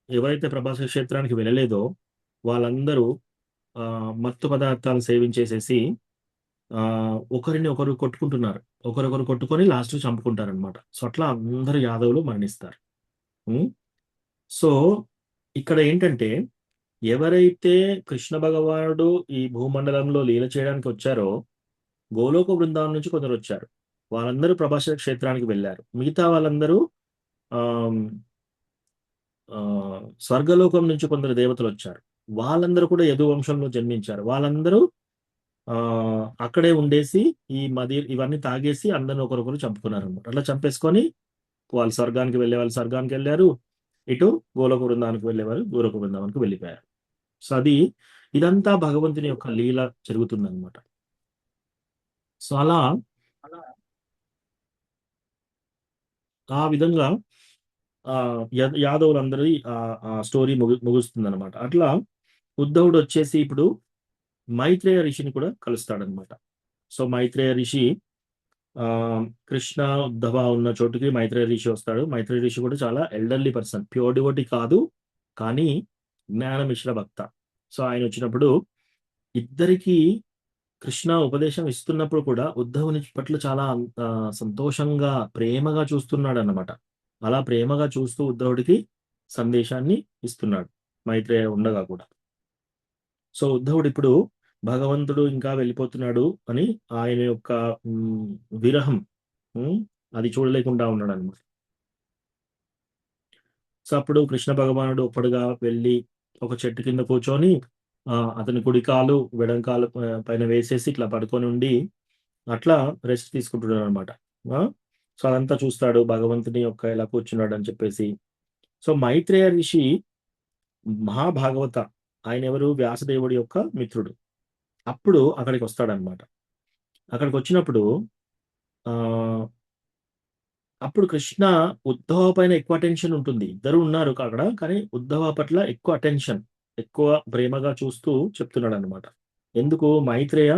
ఎవరైతే ప్రభాష క్షేత్రానికి వెళ్ళలేదో వాళ్ళందరూ మత్తు పదార్థాలు సేవించేసేసి ఒకరిని ఒకరు కొట్టుకుంటున్నారు, ఒకరొకరు కొట్టుకొని లాస్ట్ చంపుకుంటారు అనమాట. సో అట్లా అందరు యాదవులు మరణిస్తారు. సో ఇక్కడ ఏంటంటే, ఎవరైతే కృష్ణ భగవానుడు ఈ భూమండలంలో లీల చేయడానికి వచ్చారో గోలోక బృందావనం నుంచి కొందరు వచ్చారు, వాళ్ళందరూ ప్రభాష క్షేత్రానికి వెళ్ళారు. మిగతా వాళ్ళందరూ స్వర్గలోకం నుంచి కొందరు దేవతలు వచ్చారు, వాళ్ళందరూ కూడా యదువంశంలో జన్మించారు. వాళ్ళందరూ అక్కడే ఉండేసి ఇవన్నీ తాగేసి అందరిని ఒకరొకరు చంపుకున్నారు అనమాట. అట్లా చంపేసుకొని వాళ్ళు స్వర్గానికి వెళ్ళే వాళ్ళు స్వర్గానికి వెళ్ళారు, ఇటు గోలోక బృందానికి వెళ్ళేవారు గోలోక బృందానికి వెళ్ళిపోయారు. సో ఇదంతా భగవంతుని యొక్క లీల జరుగుతుంది అనమాట. సో అలా ఆ విధంగా యాదవులందరి ఆ స్టోరీ ముగుస్తుంది అనమాట. అట్లా ఉద్ధవుడు వచ్చేసి ఇప్పుడు మైత్రేయ ఋషిని కూడా కలుస్తాడనమాట. సో మైత్రేయ ఋషి ఆ కృష్ణ ఉద్ధవ ఉన్న చోటుకి మైత్రేయ ఋషి వస్తాడు. మైత్రేయ ఋషి కూడా చాలా ఎల్డర్లీ పర్సన్, ప్యూర్ డివోటీ కాదు, కానీ జ్ఞాన మిశ్ర భక్త. సో ఆయన వచ్చినప్పుడు ఇద్దరికి కృష్ణ ఉపదేశం ఇస్తున్నప్పుడు కూడా ఉద్ధవుని పట్ల చాలా సంతోషంగా ప్రేమగా చూస్తున్నాడు అన్నమాట. అలా ప్రేమగా చూస్తూ ఉద్ధవుడికి సందేశాన్ని ఇస్తున్నాడు మైత్రేయ ఉండగా కూడా. సో ఉద్ధవుడు ఇప్పుడు భగవంతుడు ఇంకా వెళ్ళిపోతున్నాడు అని ఆయన యొక్క విరహం అది చూడలేకుండా ఉన్నాడు అనమాట. సో అప్పుడు కృష్ణ భగవానుడు ఒక్కడుగా వెళ్ళి ఒక చెట్టు కింద కూర్చొని అతని కుడికాలు వెడంకాలు పైన వేసేసి ఇట్లా పడుకొని ఉండి అట్లా రెస్ట్ తీసుకుంటున్నాడు అనమాట. సో అదంతా చూస్తాడు, భగవంతుని యొక్క ఎలా కూర్చున్నాడు అని చెప్పేసి. సో మైత్రేయ ఋషి మహాభాగవత, ఆయన ఎవరు? వ్యాసదేవుడి యొక్క మిత్రుడు. అప్పుడు అక్కడికి వస్తాడనమాట. అక్కడికి వచ్చినప్పుడు అప్పుడు కృష్ణ ఉద్ధవ పైన ఎక్కువ అటెన్షన్ ఉంటుంది. ఇద్దరు ఉన్నారు అక్కడ, కానీ ఉద్ధవ పట్ల ఎక్కువ అటెన్షన్, ఎక్కువ ప్రేమగా చూస్తూ చెప్తున్నాడు అనమాట. ఎందుకు? మైత్రేయ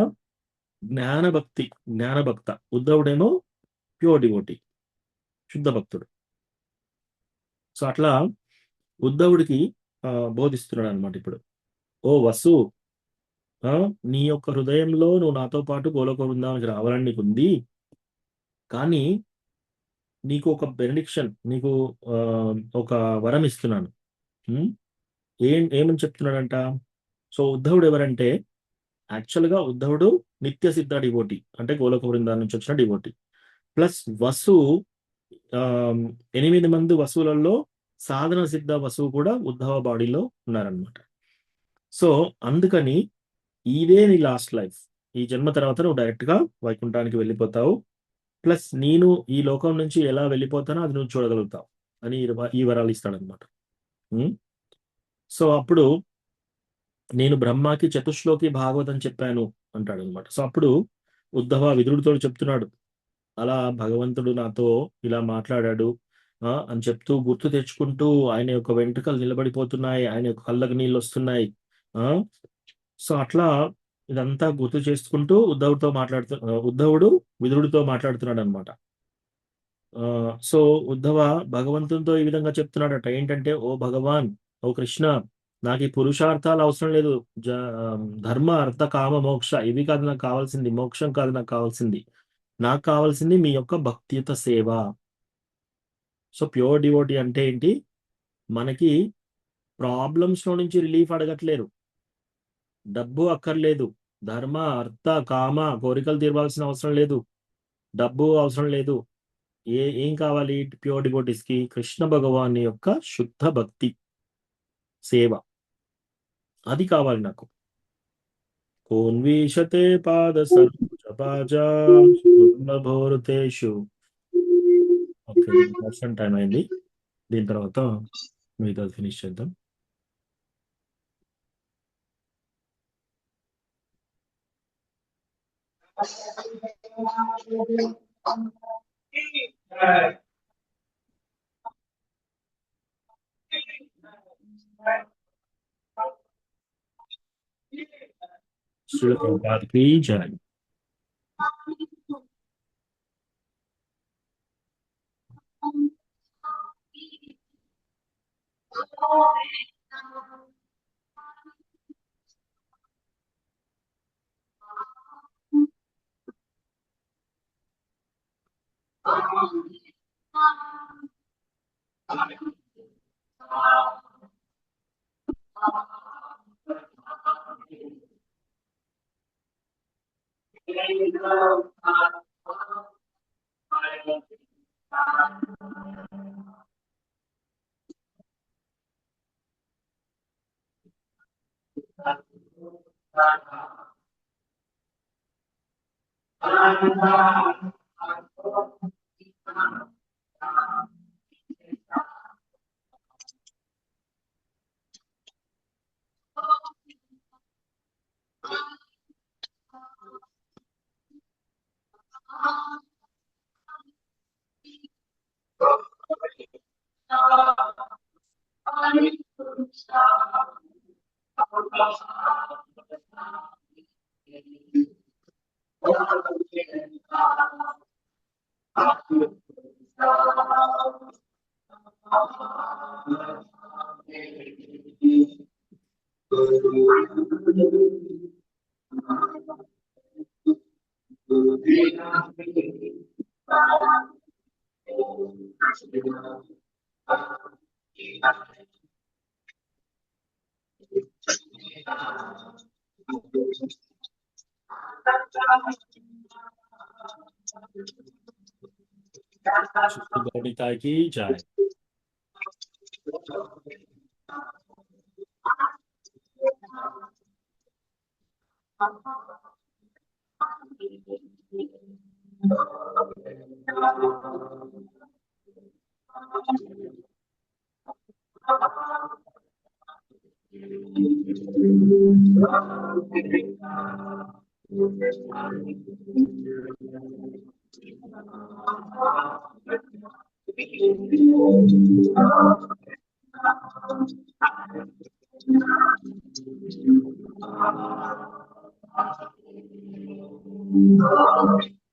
జ్ఞానభక్త, ఉద్ధవుడేమో ప్యూర్ డివోటీ, శుద్ధ భక్తుడు. సో అట్లా ఉద్ధవుడికి బోధిస్తున్నాడు అనమాట. ఇప్పుడు ఓ వసు, నీ యొక్క హృదయంలో నువ్వు నాతో పాటు గోలోక బృందానికి రావాలని నీకు ఉంది, కానీ నీకు ఒక బెనడిక్షన్, నీకు ఒక వరం ఇస్తున్నాను. ఏమని చెప్తున్నాడంట? సో ఉద్ధవుడు ఎవరంటే, యాక్చువల్గా ఉద్ధవుడు నిత్య సిద్ధ డివోటీ, అంటే గోలోక బృందాల నుంచి వచ్చిన డివోటీ. ప్లస్ వసు 8 మంది వసువులలో సాధన సిద్ధ వసువు కూడా ఉద్ధవ బాడీలో ఉన్నారనమాట. సో అందుకని ఇదే నీ లాస్ట్ లైఫ్, ఈ జన్మ తర్వాత నువ్వు డైరెక్ట్ గా వైకుంఠానికి వెళ్ళిపోతావు. ప్లస్ నేను ఈ లోకం నుంచి ఎలా వెళ్ళిపోతానో అది నువ్వు చూడగలుగుతావు అని ఈ వరాలు ఇస్తాడనమాట. సో అప్పుడు నేను బ్రహ్మాకి చతుశ్లోకి భాగవతం చెప్పాను అంటాడు అనమాట. సో అప్పుడు ఉద్ధవ విదురుడితో చెప్తున్నాడు, అలా భగవంతుడు నాతో ఇలా మాట్లాడాడు అని చెప్తూ గుర్తు తెచ్చుకుంటూ ఆయన యొక్క వెంట్రుకలు నిలబడిపోతున్నాయి, ఆయన యొక్క కళ్ళకు నీళ్ళు వస్తున్నాయి. సో అట్లా ఇదంతా గుర్తు చేసుకుంటూ ఉద్ధవుడు విదురుడితో మాట్లాడుతున్నాడు అనమాట. సో ఉద్ధవ భగవంతునితో ఈ విధంగా చెప్తున్నాడట, ఏంటంటే, ఓ భగవాన్, ఓ కృష్ణ, నాకు ఈ పురుషార్థాలు అవసరం లేదు, ధర్మ అర్థ కామ మోక్ష ఇవి కాదు నాకు కావాల్సింది, మోక్షం కాదు నాకు కావాల్సింది, నాకు కావాల్సింది మీ యొక్క భక్తియుత సేవ. సో ప్యూర్ డివోటీ అంటే ఏంటి? మనకి ప్రాబ్లమ్స్ లో నుంచి రిలీఫ్ అడగట్లేరు, డబ్బు అక్కర్లేదు, ధర్మ అర్థ కామ కోరికలు తీరవాల్సిన అవసరం లేదు, డబ్బు అవసరం లేదు. ఏం కావాలి ప్యూర్ డివోటీస్ కి? కృష్ణ భగవాన్ యొక్క శుద్ధ భక్తి సేవ, అది కావాలి నాకు. కోన్వీషతే పాద సర్వోర్తేషు. ఓకే, దర్శనం టైం అయింది, దీని తర్వాత మిగతా ఫినిష్ చేద్దాం. శ్రీల ప్రభుపాదకి జై. श्री गौरिता की जय।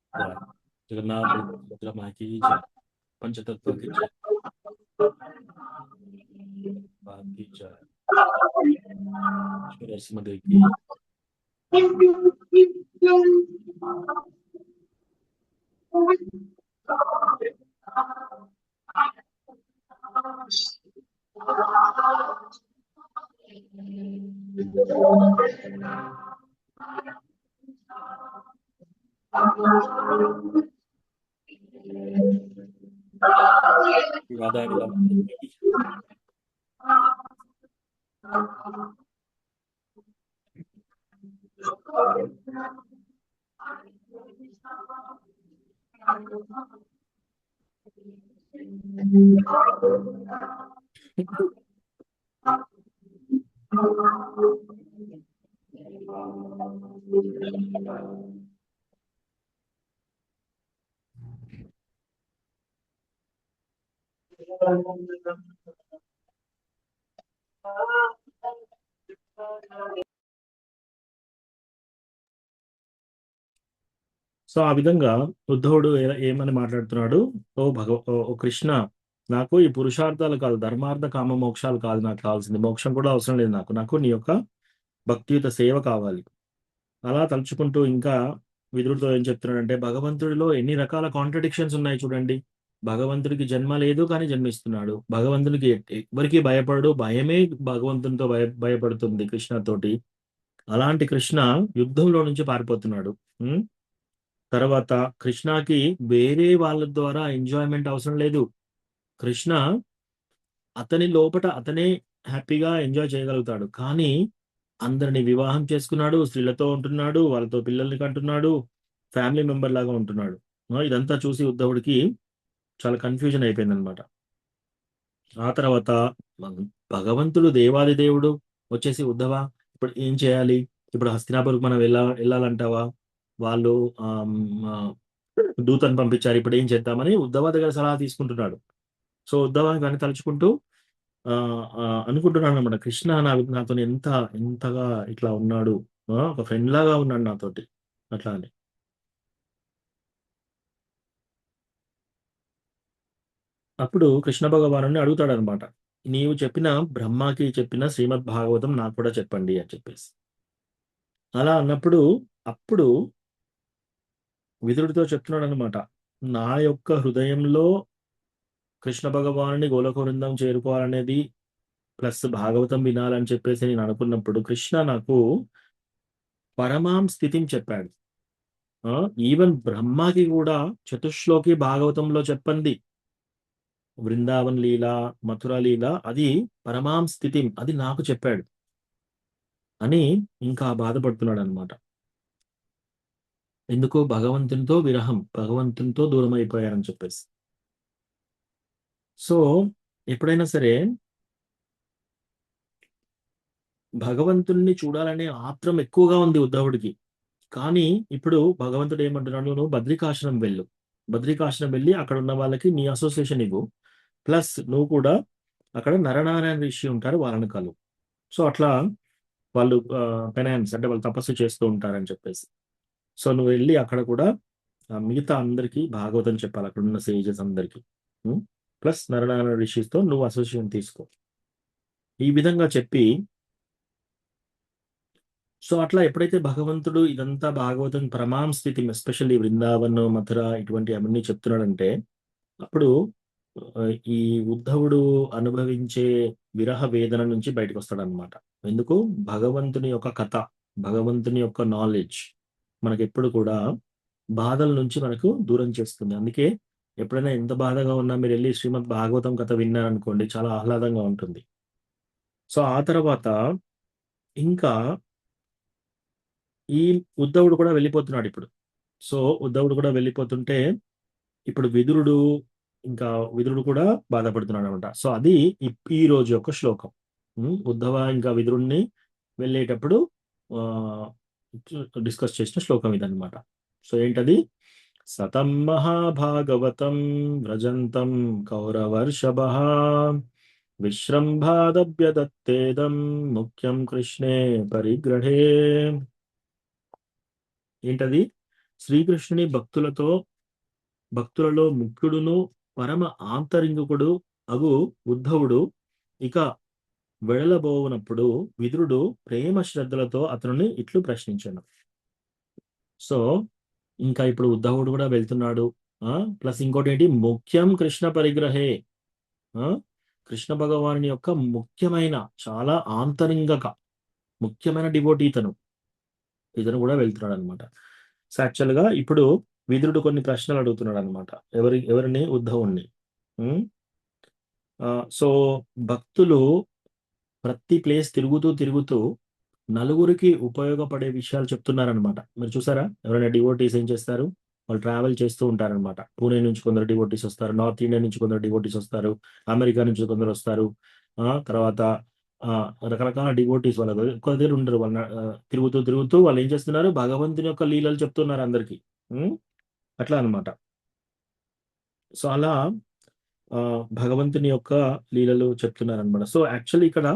जय जगन्नाथ बलभद्र माँ की जय। पंचतत्व की जय। बाप की जय। ईश्वर नरसिंहदेव की। राधा रानी की। సో ఆ విధంగా ఉద్ధవుడు ఏమని మాట్లాడుతున్నాడు, ఓ కృష్ణ, నాకు ఈ పురుషార్థాలు కాదు, ధర్మార్థ కామ మోక్షాలు కాదు నాకు కావాల్సింది, మోక్షం కూడా అవసరం లేదు నాకు నీ యొక్క భక్తియుత సేవ కావాలి. అలా తలుచుకుంటూ ఇంకా విదురుడితో ఏం చెప్తున్నాడంటే, భగవంతుడిలో ఎన్ని రకాల కాంట్రడిక్షన్స్ ఉన్నాయి చూడండి. భగవంతుడికి జన్మ లేదు కానీ జన్మిస్తున్నాడు. భగవంతుడికి ఎవరికి భయపడు, భయమే భగవంతునితో భయపడుతుంది కృష్ణతోటి. అలాంటి కృష్ణ యుద్ధంలో నుంచి పారిపోతున్నాడు. తర్వాత కృష్ణకి వేరే వాళ్ళ ద్వారా ఎంజాయ్మెంట్ అవసరం లేదు. కృష్ణ అతని లోపట అతనే హ్యాపీగా ఎంజాయ్ చేయగలుగుతాడు. కానీ అందరిని వివాహం చేసుకున్నాడు, స్త్రీలతో ఉంటున్నాడు, వాళ్ళతో పిల్లల్ని కంటున్నాడు, ఫ్యామిలీ మెంబర్ లాగా ఉంటున్నాడు. ఇదంతా చూసి ఉద్ధవుడికి చాలా కన్ఫ్యూజన్ అయిపోయింది అనమాట. ఆ తర్వాత భగవంతుడు దేవాది దేవుడు వచ్చేసి, ఉద్ధవ ఇప్పుడు ఏం చేయాలి, ఇప్పుడు హస్తినాపురకు మనం వెళ్ళాలంటావా, వాళ్ళు దూతను పంపించారు, ఇప్పుడు ఏం చేద్దామని ఉద్ధవ దగ్గర సలహా తీసుకుంటున్నాడు. సో ఉద్ధవ కానీ తలుచుకుంటూ అనుకుంటున్నాడు అనమాట, కృష్ణ నాతో ఎంతగా ఇట్లా ఉన్నాడు, ఒక ఫ్రెండ్ లాగా ఉన్నాడు నాతోటి అట్లా అని. అప్పుడు కృష్ణ భగవాను అడుగుతాడు అనమాట, నీవు చెప్పిన బ్రహ్మకి చెప్పిన శ్రీమద్ భాగవతం నాకు కూడా చెప్పండి అని చెప్పేసి. అలా అన్నప్పుడు అప్పుడు విదురుడితో చెప్తున్నాడు అనమాట, నా యొక్క హృదయంలో కృష్ణ భగవానుని గోలోక వృందం చేరుకోవాలనేది ప్లస్ భాగవతం వినాలని చెప్పేసి నేను అనుకున్నప్పుడు కృష్ణ నాకు పరమాం స్థితిని చెప్పాడు. ఈవెన్ బ్రహ్మకి కూడా చతుశ్లోకి భాగవతంలో చెప్పండి, వృందావన్ లీల, మథుర లీల, అది పరమాం స్థితి, అది నాకు చెప్పాడు అని ఇంకా బాధపడుతున్నాడు అనమాట. ఎందుకు? భగవంతునితో విరహం, భగవంతునితో దూరం అయిపోయారని చెప్పేసి. సో ఎప్పుడైనా సరే భగవంతుణ్ణి చూడాలనే ఆత్రం ఎక్కువగా ఉంది ఉద్ధవుడికి. కానీ ఇప్పుడు భగవంతుడు ఏమంటున్నాడు, నువ్వు బద్రికాశ్రమం వెళ్ళు, బద్రికాశ్రమం వెళ్ళి అక్కడ ఉన్న వాళ్ళకి నీ అసోసియేషన్ ఇవ్వు, ప్లస్ నువ్వు కూడా అక్కడ నరనారాయణ ఋషి ఉంటారు, వాళ్ళని కలు. సో అట్లా వాళ్ళు పెనాన్స్ అంటే వాళ్ళు తపస్సు చేస్తూ ఉంటారని చెప్పేసి. సో నువ్వు వెళ్ళి అక్కడ కూడా మిగతా అందరికీ భాగవతం చెప్పాలి, అక్కడ ఉన్న సేజెస్ అందరికీ, ప్లస్ నరనారాయణ ఋషితో నువ్వు అసోసియేషన్ తీసుకో, ఈ విధంగా చెప్పి. సో అట్లా ఎప్పుడైతే భగవంతుడు ఇదంతా భాగవతం పరమాం స్థితి, ఎస్పెషల్లీ వృందావన్, మథుర ఇటువంటి అవన్నీ చెప్తున్నాడంటే, అప్పుడు ఈ ఉద్ధవుడు అనుభవించే విరహ వేదన నుంచి బయటకు వస్తాడనమాట. ఎందుకు? భగవంతుని యొక్క కథ, భగవంతుని యొక్క నాలెడ్జ్ మనకి ఎప్పుడు కూడా బాధల నుంచి మనకు దూరం చేస్తుంది. అందుకే ఎప్పుడైనా ఎంత బాధగా ఉన్నా మీరు వెళ్ళి శ్రీమద్ భాగవతం కథ విన్నారనుకోండి, చాలా ఆహ్లాదంగా ఉంటుంది. సో ఆ తర్వాత ఇంకా ఈ ఉద్ధవుడు కూడా వెళ్ళిపోతున్నాడు ఇప్పుడు. సో ఉద్ధవుడు కూడా వెళ్ళిపోతుంటే ఇప్పుడు విదురుడు కూడా బాధపడుతున్నాడు అనమాట. సో అది ఈ రోజు యొక్క శ్లోకం. ఉద్ధవ ఇంకా విదురుణ్ణి వెళ్ళేటప్పుడు డిస్కస్ చేసిన శ్లోకం ఇదన్నమాట. సో ఏంటది? సతం మహాభాగవతం వ్రజంతం కౌరవర్షభః విశ్రంభాదభ్యదత్తేదం ముఖ్యం కృష్ణే పరిగ్రహే. ఏంటది? శ్రీకృష్ణుని భక్తులలో ముఖ్యుడును పరమ ఆంతరింగుకుడు అగు ఉద్ధవుడు ఇక వెడలబోవునప్పుడు విదురుడు ప్రేమ శ్రద్ధలతో అతనిని ఇట్లు ప్రశ్నించాడు. సో ఇంకా ఇప్పుడు ఉద్ధవుడు కూడా వెళ్తున్నాడు. ప్లస్ ఇంకోటి ఏంటి? ముఖ్యం కృష్ణ పరిగ్రహే. కృష్ణ భగవాని యొక్క ముఖ్యమైన, చాలా ఆంతరింగక ముఖ్యమైన డివోటీ ఇతను కూడా వెళ్తున్నాడు అనమాట. సో యాక్చువల్గా ఇప్పుడు విదురుడు కొన్ని ప్రశ్నలు అడుగుతున్నాడు అనమాట. ఎవరిని? ఉద్ధవుణ్ణి. సో భక్తులు ప్రతి ప్లేస్ తిరుగుతూ నలుగురికి ఉపయోగపడే విషయాలు చెప్తున్నారనమాట. మీరు చూసారా? ఎవరైనా డివోటీస్ ఏం చేస్తారు? వాళ్ళు ట్రావెల్ చేస్తూ ఉంటారనమాట. పూణే నుంచి కొందరు డివోటీస్ వస్తారు, నార్త్ ఇండియా నుంచి కొందరు డివోటీస్ వస్తారు, అమెరికా నుంచి కొందరు వస్తారు. తర్వాత రకరకాల డివోటీస్ వాళ్ళ ఎక్కువ దగ్గర ఉండరు. వాళ్ళ తిరుగుతూ వాళ్ళు ఏం చేస్తున్నారు? భగవంతుని యొక్క లీలలు చెప్తున్నారు అందరికి. అట్లా అనమాట. సో అలా భగవంతుని యొక్క లీలలు చెప్తున్నారు అనమాట. సో యాక్చువల్లీ ఇక్కడ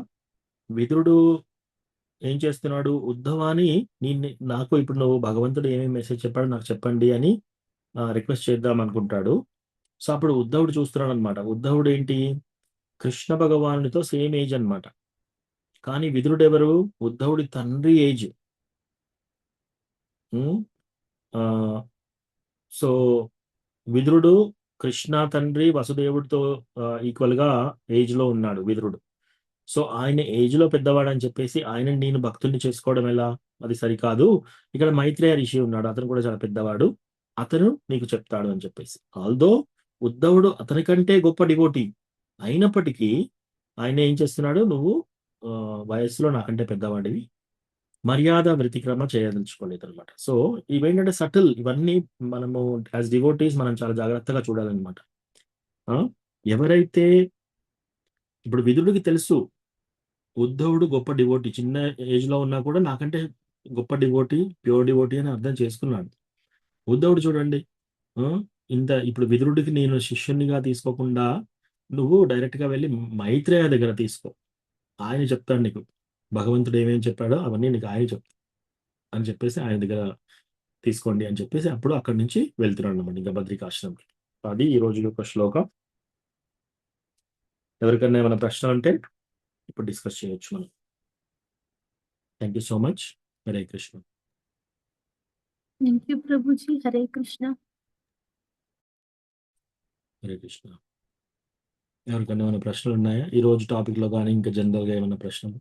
విదురుడు ఏం చేస్తున్నాడు? ఉద్ధవాని నాకు ఇప్పుడు నువ్వు భగవంతుడు ఏమేమి మెసేజ్ చెప్పాడు నాకు చెప్పండి అని రిక్వెస్ట్ చేద్దాం అనుకుంటాడు. సో అప్పుడు ఉద్ధవుడు చూస్తున్నాడు అనమాట. ఉద్ధవుడు ఏంటి? కృష్ణ భగవానుడితో సేమ్ ఏజ్ అనమాట. కానీ విదురుడు ఎవరు? ఉద్ధవుడి తండ్రి ఏజ్. సో విదురుడు కృష్ణ తండ్రి వసుదేవుడితో ఈక్వల్ గా ఏజ్ లో ఉన్నాడు విదురుడు. సో ఆయన ఏజ్ లో పెద్దవాడు అని చెప్పేసి ఆయన నేను భక్తుల్ని చేసుకోవడం ఎలా? అది సరికాదు. ఇక్కడ మైత్రేయ ఋషి ఉన్నాడు, అతను కూడా చాలా పెద్దవాడు, అతను నీకు చెప్తాడు అని చెప్పేసి. ఆల్దో ఉద్ధవుడు అతని కంటే గొప్ప డివోటీ అయినప్పటికీ ఆయన ఏం చేస్తున్నాడు? నువ్వు వయస్సులో నాకంటే పెద్దవాడివి, మర్యాద వ్యతిక్రమ చేయదలుచుకోలేదు అనమాట. సో ఇవేంటంటే సటిల్, ఇవన్నీ మనము యాజ్ డివోటీస్ మనం చాలా జాగ్రత్తగా చూడాలన్నమాట. ఎవరైతే ఇప్పుడు విదురుడికి తెలుసు ఉద్ధవుడు గొప్ప డివోటీ, చిన్న ఏజ్ లో ఉన్నా కూడా నాకంటే గొప్ప డివోటీ, ప్యూర్ డివోటీ అని అర్థం చేసుకున్నాడు. ఉద్ధవుడు చూడండి, ఇప్పుడు విదురుడికి నేను శిష్యునిగా తీసుకోకుండా నువ్వు డైరెక్ట్ గా వెళ్ళి మైత్రేయ దగ్గర తీసుకో, ఆయన చెప్తాడు నీకు భగవంతుడు ఏమేమి చెప్పాడో అవన్నీ నీకు ఆయన చెప్తాడు అని చెప్పేసి ఆయన దగ్గర తీసుకోండి అని చెప్పేసి అప్పుడు అక్కడి నుంచి వెళ్తున్నాడు అనమాట ఇంకా బద్రికాశ్రమంకి. అది ఈ రోజు యొక్క శ్లోకం. ఎవరికైనా ఏమైనా ప్రశ్నలు అంటే ఇప్పుడు డిస్కస్ చేయొచ్చు మనం. Thank you so much. Hare Krishna. Thank you Prabhuji. Hare Krishna. Hare Krishna. ఎవరికైనా ఏమైనా ప్రశ్నలు ఉన్నాయా ఈ రోజు టాపిక్ లో కానీ ఇంకా జనరల్ గా ఏమైనా ప్రశ్నలు?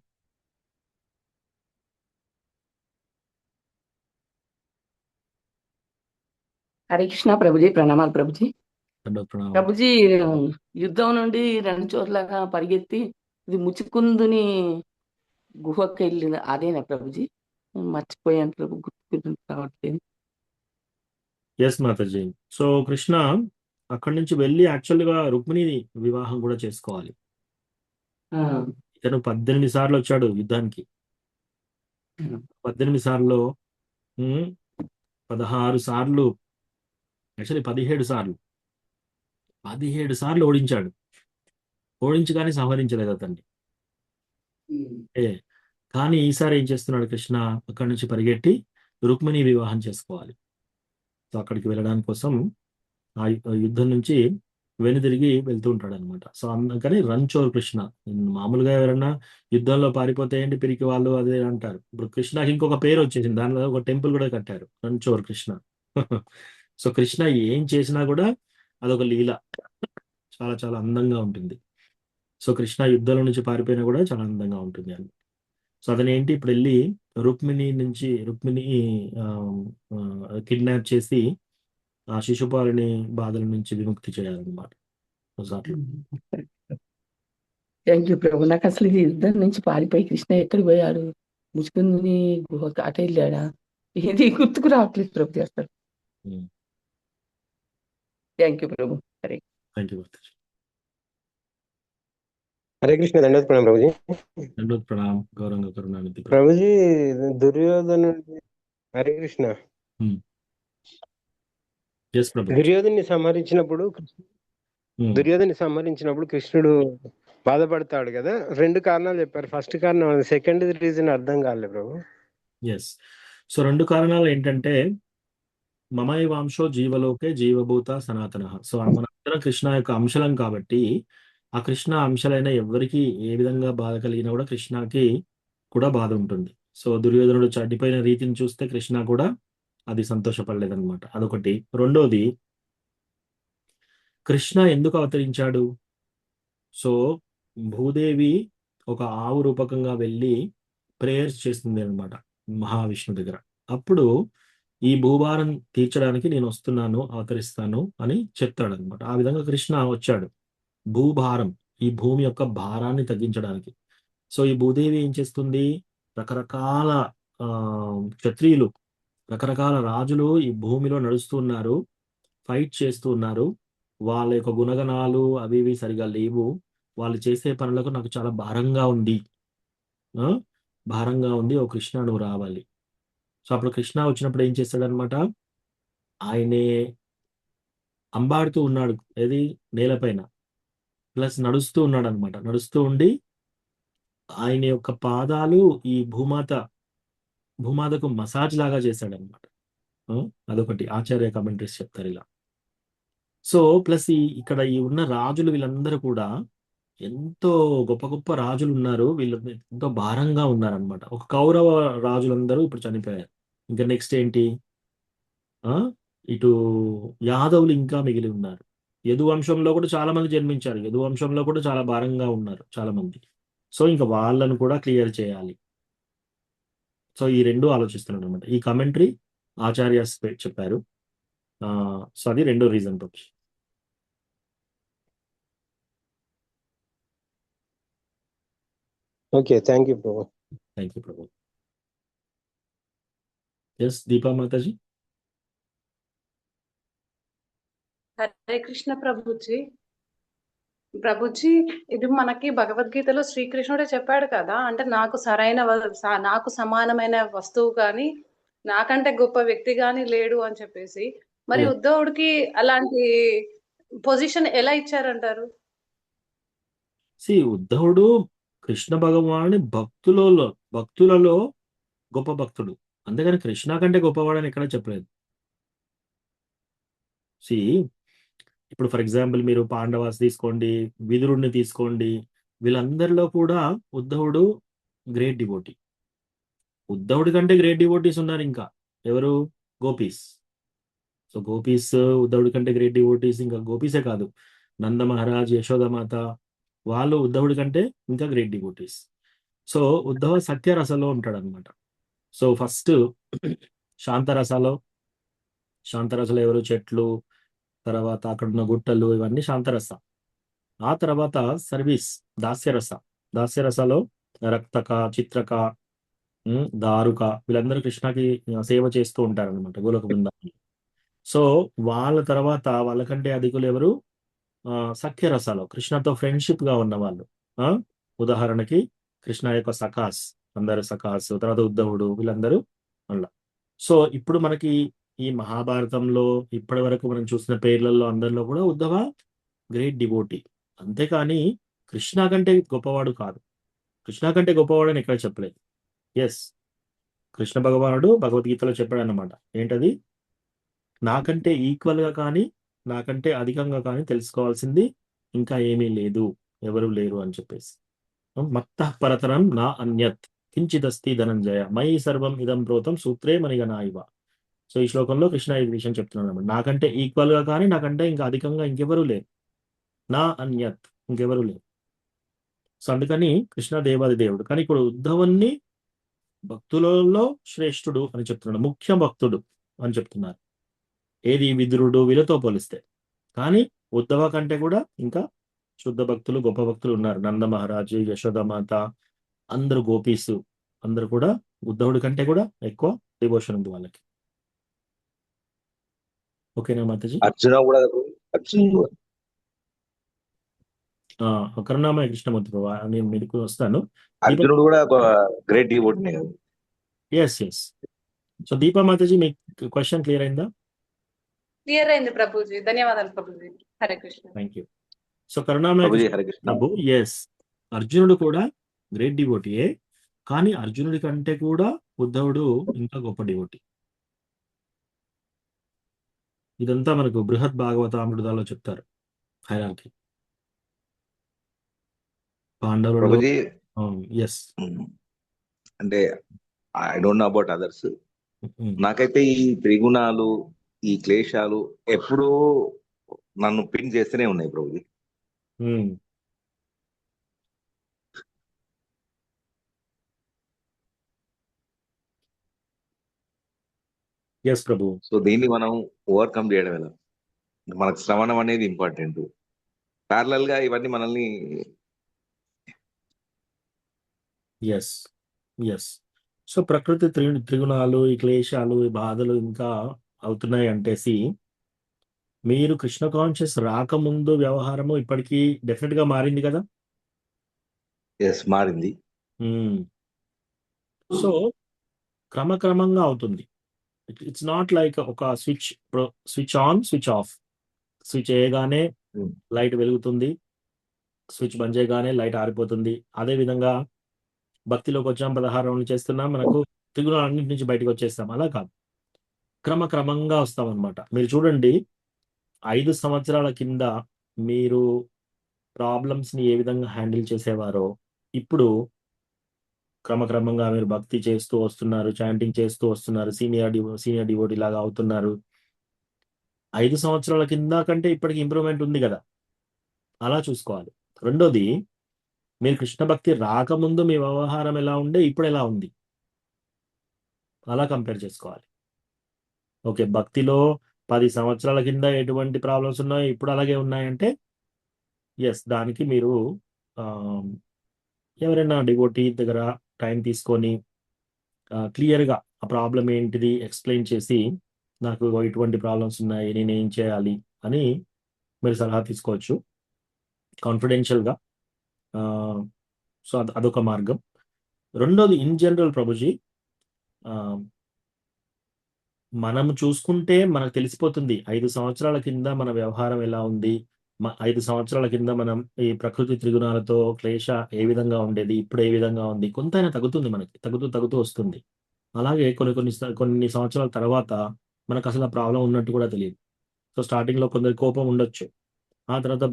హరే కృష్ణ ప్రభుజీ. ప్రణామాలు ప్రభుజీ. ప్రణామం. ప్రభుజీ యుద్ధం నుండి రణచోర్లాగా పరిగెత్తి ఇది ముచుకుందుని గుహకి వెళ్ళిన అదేనా ప్రభుజీ? మర్చిపోయాను ప్రభు, గుర్తు రావట్లేదు. ఎస్ మాతాజీ. సో కృష్ణ అక్కడి నుంచి వెళ్ళి యాక్చువల్ గా రుక్మిణి వివాహం కూడా చేసుకోవాలి. ఇతను 18 సార్లు వచ్చాడు యుద్ధానికి. 18 సార్లు 16 సార్లు, యాక్చువల్లీ 17 సార్లు ఓడించాడు. ఓడించి కానీ సంహరించలేదు అతన్ని. కానీ ఈసారి ఏం చేస్తున్నాడు కృష్ణ? అక్కడి నుంచి పరిగెట్టి రుక్మిణి వివాహం చేసుకోవాలి. సో అక్కడికి వెళ్ళడానికి కోసం ఆ యుద్ధం నుంచి వెనుదిరిగి వెళ్తూ ఉంటాడు అనమాట. సో అందుకని రణచోర్ కృష్ణ. మామూలుగా ఎవరైనా యుద్ధంలో పారిపోతే ఏంటి పిరికి వాళ్ళు అదే అంటారు. ఇప్పుడు కృష్ణకి ఇంకొక పేరు వచ్చేసింది, దానిలో ఒక టెంపుల్ కూడా కట్టారు, రణచోర్ కృష్ణ. సో కృష్ణ ఏం చేసినా కూడా అదొక లీల. చాలా చాలా అందంగా ఉంటుంది. సో కృష్ణ యుద్ధంలో నుంచి పారిపోయినా కూడా చాలా అందంగా ఉంటుంది అని. సో అతనేంటి ఇప్పుడు వెళ్ళి రుక్మిణి కిడ్నాప్ చేసి ఆ శిశుపాలుని బాధల నుంచి విముక్తి చేయాలన్నమాట. సో అట్లా. థ్యాంక్ యూ ప్రభు. నాకు అసలు ఈ యుద్ధం నుంచి పారిపోయి కృష్ణ ఎక్కడికి పోయాడు, ముచ్చుకుందుని గుహకి అట వెళ్ళాడా, ఇది గుర్తుకు రావట్లేదు ప్రభు అసలు. థ్యాంక్ యూ ప్రభు. సరే, థ్యాంక్ యూ. హరే కృష్ణ. దండోత్ ప్రణాం ప్రభుజీ. దండోత్ ప్రణాం. గౌరవంగా కరుణానిధి ప్రభుజీ, దుర్యోధనుడి హరే కృష్ణ. దుర్యోధన్ని సంహరించినప్పుడు కృష్ణుడు బాధపడతాడు కదా. 2 కారణాలు చెప్పారు. ఫస్ట్ కారణం, సెకండ్ రీజన్ అర్థం కాలేదు ప్రభు. ఎస్. సో 2 కారణాలు ఏంటంటే, మమైవాంశో జీవలోకే జీవభూత సనాతన. సో మనందరం కృష్ణ యొక్క అంశలం కాబట్టి ఆ కృష్ణ అంశాలైన ఎవరికి ఏ విధంగా బాధ కలిగినా కూడా కృష్ణకి కూడా బాధ ఉంటుంది. సో దుర్యోధనుడు చనిపోయిన రీతిని చూస్తే కృష్ణ కూడా అది సంతోషపడలేదన్నమాట. అదొకటి. రెండోది, కృష్ణ ఎందుకు అవతరించాడు? సో భూదేవి ఒక ఆవు రూపకంగా వెళ్ళి ప్రేయర్స్ చేస్తుంది అనమాట మహావిష్ణు దగ్గర. అప్పుడు ఈ భూభారం తీర్చడానికి నేను వస్తున్నాను, అవతరిస్తాను అని చెప్తాడు అనమాట. ఆ విధంగా కృష్ణ వచ్చాడు భూభారం, ఈ భూమి యొక్క భారాన్ని తగ్గించడానికి. సో ఈ భూదేవి ఏం చేస్తుంది, రకరకాల క్షత్రియులు, రకరకాల రాజులు ఈ భూమిలో నడుస్తూ ఉన్నారు, ఫైట్ చేస్తూ ఉన్నారు. వాళ్ళ యొక్క గుణగణాలు అవి ఇవి సరిగా లేవు. వాళ్ళు చేసే పనులకు నాకు చాలా భారంగా ఉంది, ఓ కృష్ణ నువ్వు రావాలి. సో అప్పుడు కృష్ణ వచ్చినప్పుడు ఏం చేస్తాడనమాట, ఆయనే అంబాడుతూ ఉన్నాడు, ఏది నేలపైన, ప్లస్ నడుస్తూ ఉన్నాడు అనమాట. నడుస్తూ ఉండి ఆయన యొక్క పాదాలు ఈ భూమాతకు మసాజ్ లాగా చేశాడనమాట. అదొకటి ఆచార్య కామెంటరీస్ చెప్తారు ఇలా. సో ప్లస్ ఇక్కడ ఈ ఉన్న రాజులు వీళ్ళందరూ కూడా ఎంతో గొప్ప గొప్ప రాజులు ఉన్నారు, వీళ్ళు ఎంతో భారంగా ఉన్నారనమాట. ఒక కౌరవ రాజులందరూ ఇప్పుడు చనిపోయారు. ఇంకా నెక్స్ట్ ఏంటి, ఇటు యాదవులు ఇంకా మిగిలి ఉన్నారు. యదు వంశంలో కూడా చాలా మంది జన్మించారు, యదు వంశంలో కూడా చాలా భారంగా ఉన్నారు చాలా మంది. సో ఇంకా వాళ్ళను కూడా క్లియర్ చేయాలి. సో ఈ 2 ఆలోచిస్తున్నాడు అనమాట. ఈ కమెంటరీ ఆచార్య చెప్పారు. సో అది 2వ reason. Okay, thank you Prabhu. Thank you Prabhu. Yes, Deepa Mataji. Hare Krishna Prabhuji. Prabhuji, ఇది మనకి భగవద్గీతలో శ్రీకృష్ణుడే చెప్పాడు కదా, అంటే నాకు సమానమైన వస్తువు కానీ నాకంటే గొప్ప వ్యక్తి గాని లేడు అని చెప్పేసి. మరి ఉద్ధవుడికి అలాంటి పొజిషన్ ఎలా ఇచ్చారంటారు? ఉద్ధవుడు కృష్ణ భగవానుని భక్తులలో గొప్ప భక్తుడు, అంతేగాని కృష్ణ కంటే గొప్పవాడని ఎక్కడ చెప్పలేదు. ఇప్పుడు ఫర్ ఎగ్జాంపుల్ మీరు పాండవాస్ తీసుకోండి, విదురుణ్ణి తీసుకోండి, వీళ్ళందరిలో కూడా ఉద్ధవుడు గ్రేట్ డివోటీ. ఉద్ధవుడి కంటే గ్రేట్ డివోటీస్ ఉన్నారు ఇంకా. ఎవరు? గోపీస్. సో గోపీస్ ఉద్ధవుడి కంటే గ్రేట్ డివోటీస్. ఇంకా గోపీసే కాదు, నంద మహారాజ్, యశోదమాత, వాళ్ళు ఉద్ధవుడి కంటే ఇంకా గ్రేట్ డివోటీస్. సో ఉద్ధవ సత్యరసలో ఉంటాడు అనమాట. సో ఫస్ట్ శాంతరసలో ఎవరు? చెట్లు, తర్వాత అక్కడ ఉన్న గుట్టలు, ఇవన్నీ శాంతరస. ఆ తర్వాత సర్వీస్ దాస్యరసలో రక్తక, చిత్రక, దారుక, వీళ్ళందరూ కృష్ణకి సేవ చేస్తూ ఉంటారనమాట గోలోక బృందావనం. సో వాళ్ళ తర్వాత వాళ్ళకంటే అధికులు ఎవరు? సఖ్యరసాలో కృష్ణతో ఫ్రెండ్షిప్ గా ఉన్న వాళ్ళు. ఉదాహరణకి కృష్ణ యొక్క సఖాస్, అందరు సఖాస్, తర్వాత ఉద్ధవుడు, వీళ్ళందరూ అలా. సో ఇప్పుడు మనకి ఈ మహాభారతంలో ఇప్పటి వరకు మనం చూసిన పేర్లలో అందరిలో కూడా ఉద్ధవ గ్రేట్ డివోటీ. అంతేకాని కృష్ణ కంటే గొప్పవాడు కాదు. కృష్ణ కంటే గొప్పవాడు అని ఎక్కడ చెప్పలేదు. ఎస్, కృష్ణ భగవానుడు భగవద్గీతలో చెప్పాడు అన్నమాట. ఏంటది? నాకంటే ఈక్వల్ గా కానీ నాకంటే అధికంగా కానీ తెలుసుకోవాల్సింది ఇంకా ఏమీ లేదు, ఎవరు లేరు అని చెప్పేసి. మత్తః పరతరం నా అన్యత్ కించిదస్తి ధనంజయ మయి సర్వం ఇదం ప్రోతం సూత్రే మణిగణా ఇవ. సో ఈ శ్లోకంలో కృష్ణ ఈ విషయం చెప్తున్నాడు అన్నమాట. నాకంటే ఈక్వల్ గా కానీ నాకంటే ఇంకా అధికంగా ఇంకెవరూ లేరు. నా అన్యత్, ఇంకెవరు లేరు. సో అందుకని కృష్ణ దేవాది దేవుడు. కానీ ఇప్పుడు ఉద్ధవుణ్ణి భక్తులలో శ్రేష్ఠుడు అని చెప్తున్నాడు, ముఖ్య భక్తుడు అని చెప్తున్నారు. ఏది విదురుడు వీళ్ళతో పోలిస్తే. కానీ ఉద్ధవ కంటే కూడా ఇంకా శుద్ధ భక్తులు, గొప్ప భక్తులు ఉన్నారు. నంద మహారాజు, యశోదమాత, అందరూ గోపీసు, అందరూ కూడా ఉద్ధవుడి కంటే కూడా ఎక్కువ డివోషన్ ఉంది వాళ్ళకి. ఓకేనా మాతాజీ? అర్జున కూడా అర్జున కూడా. కరుణామయ కృష్ణమూర్తి ప్రభు, నేను మీకు వస్తాను. అర్జునుడు కూడా ఒక గ్రేట్ డివోటీనే కదా. Yes yes. సో దీపా మాతాజీ, మీకు క్వశ్చన్ క్లియర్ అయిందా? క్లియర్ అయింది ప్రభుజీ, ధన్యవాదాలు ప్రభుజీ. Hare Krishna. Thank you. So Karunamaya ప్రభుజీ హరే కృష్ణ. ప్రభు, ఎస్, అర్జునుడు కూడా గ్రేట్ డివోటీయే, కానీ అర్జునుడి కంటే కూడా ఉద్ధవుడు ఇంకా గొప్ప డివోటీ. ఇదంతా మనకు బృహత్ భాగవతామృతాలో చెప్తారు హైరార్కీ. పాండవులు. ప్రభుజీ ఎస్. అంటే I don't know about others, నాకైతే ఈ త్రిగుణాలు, ఈ క్లేశాలు ఎప్పుడూ నన్ను పిన్ చేస్తూనే ఉన్నాయి ప్రభుజీ. ఎస్ ప్రభు. సో దీన్ని మనం ఓవర్కమ్ చేయడం ఎలా? మనకు శ్రవణం అనేది ఇంపార్టెంట్. ప్యారలల్ గా ఇవన్నీ మనల్ని ఎస్ ఎస్. సో ప్రకృతి త్రిగుణాలు, ఈ క్లేశాలు, ఈ బాధలు ఇంకా అవుతున్నాయి అంటేసి, మీరు కృష్ణ కాన్షియస్ రాకముందు వ్యవహారము ఇప్పటికీ డెఫినెట్ గా మారింది కదా. మారింది. సో క్రమక్రమంగా అవుతుంది. ఇట్స్ నాట్ లైక్ ఒక switch on switch off. Switch వేయగానే లైట్ వెలుగుతుంది, స్విచ్ బంద్ చేయగానే లైట్ ఆరిపోతుంది. అదే విధంగా భక్తిలోకి వచ్చాం, 16 రౌండ్లు చేస్తున్నాం, మనకు త్రిగుణాలన్నింటి నుంచి బయటకు వచ్చేస్తాం. అలా కాదు, క్రమక్రమంగా వస్తాం అనమాట. మీరు చూడండి, 5 సంవత్సరాల కింద మీరు ప్రాబ్లమ్స్ ని ఏ విధంగా హ్యాండిల్ చేసేవారో, ఇప్పుడు క్రమక్రమంగా మీరు భక్తి చేస్తూ వస్తున్నారు, చాంటింగ్ చేస్తూ వస్తున్నారు, సీనియర్ డివోటీ లాగా అవుతున్నారు. 5 సంవత్సరాల కింద కంటే ఇప్పటికి ఇంప్రూవ్మెంట్ ఉంది కదా, అలా చూసుకోవాలి. రెండోది, మీరు కృష్ణ భక్తి రాకముందు మీ వ్యవహారం ఎలా ఉండే, ఇప్పుడు ఎలా ఉంది, అలా కంపేర్ చేసుకోవాలి. ఓకే, భక్తిలో 10 సంవత్సరాల కింద ఎటువంటి ప్రాబ్లమ్స్ ఉన్నాయో ఇప్పుడు అలాగే ఉన్నాయంటే ఎస్, దానికి మీరు ఎవరైనా డివోటీ దగ్గర టైం తీసుకొని క్లియర్గా ఆ ప్రాబ్లం ఏంటిది ఎక్స్ప్లెయిన్ చేసి, నాకు ఇటువంటి ప్రాబ్లమ్స్ ఉన్నాయి, నేను ఏం చేయాలి అని మీరు సలహా తీసుకోవచ్చు కాన్ఫిడెన్షియల్గా. సో అదొక మార్గం. రెండోది, ఇన్ జనరల్ ప్రభుజీ, మనం చూసుకుంటే మనకు తెలిసిపోతుంది 5 సంవత్సరాల కింద మన వ్యవహారం ఎలా ఉంది, 5 సంవత్సరాల కింద మనం ఈ ప్రకృతి త్రిగుణాలతో క్లేశ ఏ విధంగా ఉండేది, ఇప్పుడు ఏ విధంగా ఉంది. కొంతైనా తగ్గుతుంది, మనకి తగ్గుతూ వస్తుంది. అలాగే కొన్ని సంవత్సరాల తర్వాత మనకు అసలు ఆ ప్రాబ్లం ఉన్నట్టు కూడా తెలియదు. సో స్టార్టింగ్లో కొందరు కోపం ఉండొచ్చు, ఆ తర్వాత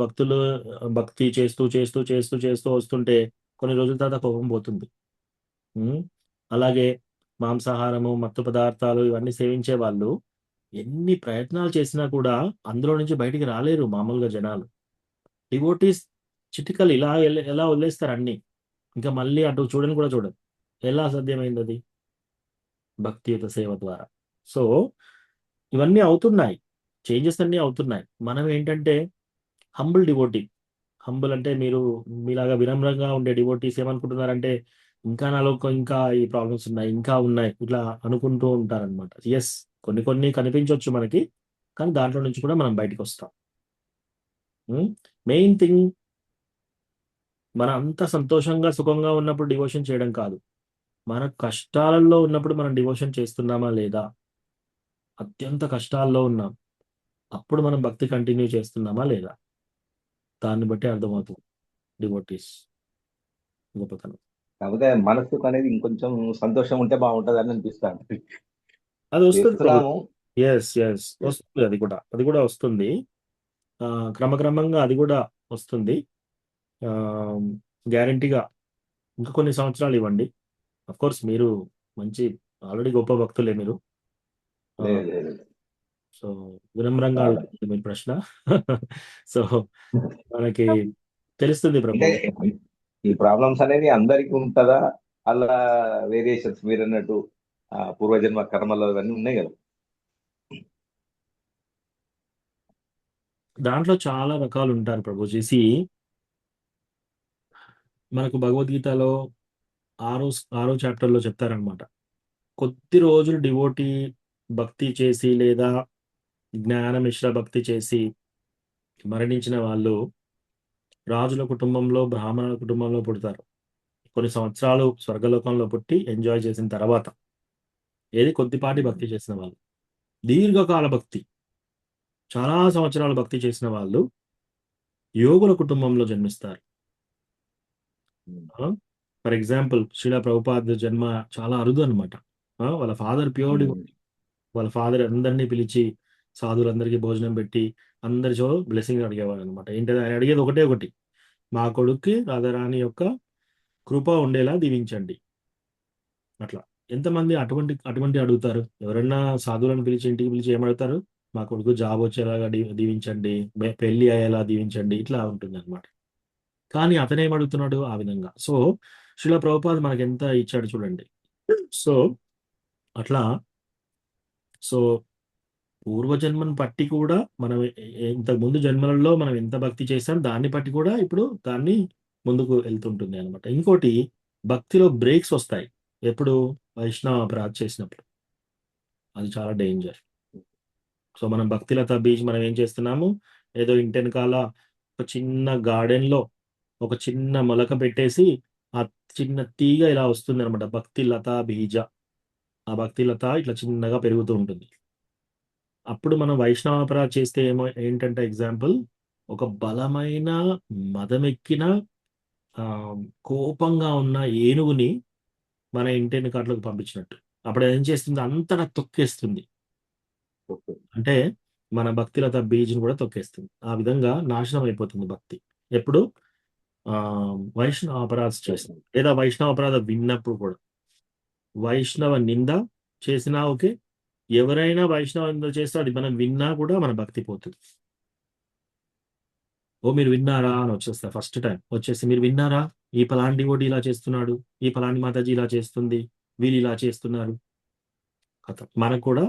భక్తి చేస్తూ వస్తుంటే కొన్ని రోజుల తర్వాత కోపం పోతుంది. అలాగే మాంసాహారము, మత్తు పదార్థాలు ఇవన్నీ సేవించే వాళ్ళు ఎన్ని ప్రయత్నాలు చేసినా కూడా అందులో నుంచి బయటికి రాలేరు మామూలుగా జనాలు. డివోటీస్ చిటికలు ఎలా వదిలేస్తారు అన్ని, ఇంకా మళ్ళీ అటు చూడని కూడా చూడరు. ఎలా సాధ్యమైంది అది? భక్తియుత సేవ ద్వారా. సో ఇవన్నీ అవుతున్నాయి, చేంజెస్ అన్నీ అవుతున్నాయి. మనం ఏంటంటే హంబుల్ డివోటీ. హంబుల్ అంటే మీరు మీలాగా వినమ్రంగా ఉండే డివోటీస్ ఏమనుకుంటున్నారంటే, ఇంకా నాలో ఇంకా ఈ ప్రాబ్లమ్స్ ఉన్నాయి, ఇంకా ఉన్నాయి, ఇట్లా అనుకుంటూ ఉంటారనమాట. ఎస్, కొన్ని కనిపించవచ్చు మనకి, కానీ దాంట్లో నుంచి కూడా మనం బయటకు వస్తాం. మెయిన్ థింగ్, మనం అంత సంతోషంగా సుఖంగా ఉన్నప్పుడు డివోషన్ చేయడం కాదు, మన కష్టాలలో ఉన్నప్పుడు మనం డివోషన్ చేస్తున్నామా లేదా. అత్యంత కష్టాల్లో ఉన్నాం, అప్పుడు మనం భక్తి కంటిన్యూ చేస్తున్నామా లేదా, దాన్ని బట్టి అర్థమవుతుంది డివోటీస్ గొప్పతనం. కాకపోతే మనసుకు అనేది ఇంకొంచెం సంతోషం ఉంటే బాగుంటది అని అనిపిస్తాను. అది వస్తుంది, వస్తుంది, అది కూడా వస్తుంది. క్రమక్రమంగా అది కూడా వస్తుంది. గ్యారంటీగా ఇంకా కొన్ని సంవత్సరాలు ఇవ్వండి. అఫ్ కోర్స్ మీరు మంచి ఆల్రెడీ గొప్ప భక్తులే మీరు. సో వినమ్రంగా అడుగుతుంది మీ ప్రశ్న. సో మనకి తెలుస్తుంది అంటే ప్రభు. ఈ ప్రాబ్లమ్స్ అనేది అందరికి ఉంటుందా? అలా వేరియేషన్స్ మీరు అన్నట్టు పూర్వజన్మ కర్మలు అవన్నీ ఉన్నాయి కదా. దాంట్లో చాలా రకాలు ఉంటారు ప్రభు. చేసి మనకు భగవద్గీతలో ఆరో చాప్టర్లో చెప్తారనమాట. కొద్ది రోజులు డివోటీ భక్తి చేసి లేదా జ్ఞాన మిశ్ర భక్తి చేసి మరణించిన వాళ్ళు రాజుల కుటుంబంలో బ్రాహ్మణుల కుటుంబంలో పుడతారు. కొన్ని సంవత్సరాలు స్వర్గలోకంలో పుట్టి ఎంజాయ్ చేసిన తర్వాత, ఏది కొద్దిపాటి భక్తి చేసిన వాళ్ళు, దీర్ఘకాల భక్తి చాలా సంవత్సరాలు భక్తి చేసిన వాళ్ళు యోగుల కుటుంబంలో జన్మిస్తారు. ఫర్ ఎగ్జాంపుల్ శ్రీల ప్రభుపాద్ జన్మ చాలా అరుదు అనమాట. వాళ్ళ ఫాదర్ ప్యూర్ డివోటీ. వాళ్ళ ఫాదర్ అందరినీ పిలిచి సాధువులందరికీ భోజనం పెట్టి అందరి చో బ్లెస్సింగ్ అడిగేవాడు అనమాట. ఏంటంటే ఆయన అడిగేది ఒకటి, మా కొడుక్కి రాధారాణి యొక్క కృప ఉండేలా దీవించండి. అట్లా ఎంతమంది అటువంటి అడుగుతారు? ఎవరన్నా సాధువులను పిలిచి ఇంటికి పిలిచి ఏమడుగుతారు? మా కొడుకు జాబ్ వచ్చేలాగా దీవించండి, పెళ్లి అయ్యేలా దీవించండి, ఇట్లా ఉంటుంది అనమాట. కానీ అతనేమడుగుతున్నాడు ఆ విధంగా. సో శ్రీల ప్రభుపాద్ మనకి ఎంత ఇచ్చాడు చూడండి. సో అట్లా సో పూర్వజన్మను బట్టి కూడా మనం ఇంతకు ముందు జన్మలలో మనం ఎంత భక్తి చేసాం దాన్ని బట్టి కూడా ఇప్పుడు దాన్ని ముందుకు వెళ్తుంటుంది అనమాట. ఇంకోటి, భక్తిలో బ్రేక్స్ వస్తాయి ఎప్పుడు వైష్ణవ అపరాధ్ చేసినప్పుడు. అది చాలా డేంజర్. సో మనం భక్తిలత బీచ్ మనం ఏం చేస్తున్నాము, ఏదో ఇంటెనకాల ఒక చిన్న గార్డెన్లో ఒక చిన్న మొలక పెట్టేసి ఆ చిన్న తీగ ఇలా వస్తుంది అనమాట, భక్తిలత బీజ. ఆ భక్తిలత ఇట్లా చిన్నగా పెరుగుతూ ఉంటుంది. అప్పుడు మనం వైష్ణవాపరాధ చేస్తే ఏంటంటే ఎగ్జాంపుల్, ఒక బలమైన మదమెక్కిన కోపంగా ఉన్న ఏనుగుని మన ఇంటిని కాట్లోకి పంపించినట్టు. అప్పుడు ఏం చేస్తుంది, అంతటా తొక్కేస్తుంది. అంటే మన భక్తిలత బీజ్ని కూడా తొక్కేస్తుంది. ఆ విధంగా నాశనం అయిపోతుంది భక్తి ఎప్పుడు వైష్ణవ అపరాధ చేస్తుంది. లేదా వైష్ణవ అపరాధ విన్నప్పుడు కూడా. వైష్ణవ నింద చేసినా ఓకే, ఎవరైనా వైష్ణవ నింద చేస్తే అది మనం విన్నా కూడా మన భక్తి పోతుంది. ఓ మీరు విన్నారా అని వచ్చేస్తా ఫస్ట్ టైం వచ్చేసి, మీరు విన్నారా ఈ పలాంటి ఓడి ఇలా చేస్తున్నాడు, ఈ పలాంటి మాతాజీ ఇలా చేస్తుంది, వీళ్ళు ఇలా చేస్తున్నారు, కథ మనకు కూడా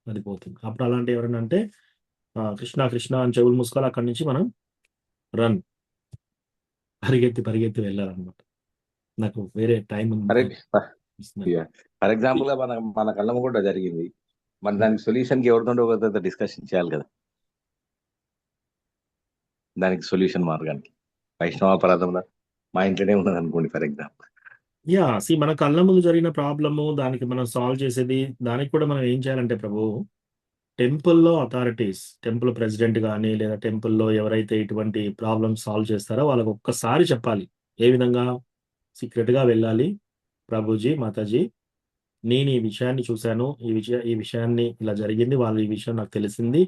అది పోతుంది. అప్పుడు అలాంటి ఎవరైనా అంటే కృష్ణ కృష్ణ అని చెవులు మూసుకోవాలి. అక్కడి నుంచి మనం రన్ పరిగెత్తి వెళ్ళాలన్నమాట. నాకు వేరే టైం ఫర్ ఎగ్జాంపుల్ గా మన కళ్ళము కూడా జరిగింది. మన దానికి సొల్యూషన్ కి ఎవరితో ఒకరితో డిస్కషన్ చేయాలి కదా, దానికి సొల్యూషన్ మార్గానికి. వైష్ణవాపరాధంలో మా ఇంట్లోనే ఉన్నది అనుకోండి ఫర్ ఎగ్జాంపుల్. మన కళ్ళ ముందు జరిగిన ప్రాబ్లము దానికి మనం సాల్వ్ చేసేది, దానికి కూడా మనం ఏం చేయాలంటే ప్రభు, టెంపుల్లో అథారిటీస్, టెంపుల్ ప్రెసిడెంట్ కానీ లేదా టెంపుల్లో ఎవరైతే ఇటువంటి ప్రాబ్లమ్స్ సాల్వ్ చేస్తారో వాళ్ళకి ఒక్కసారి చెప్పాలి. ఏ విధంగా? సీక్రెట్గా వెళ్ళాలి, ప్రభుజీ మాతాజీ నేను ఈ విషయాన్ని చూశాను, ఈ విషయాన్ని ఇలా జరిగింది, వాళ్ళు ఈ విషయం నాకు తెలిసింది,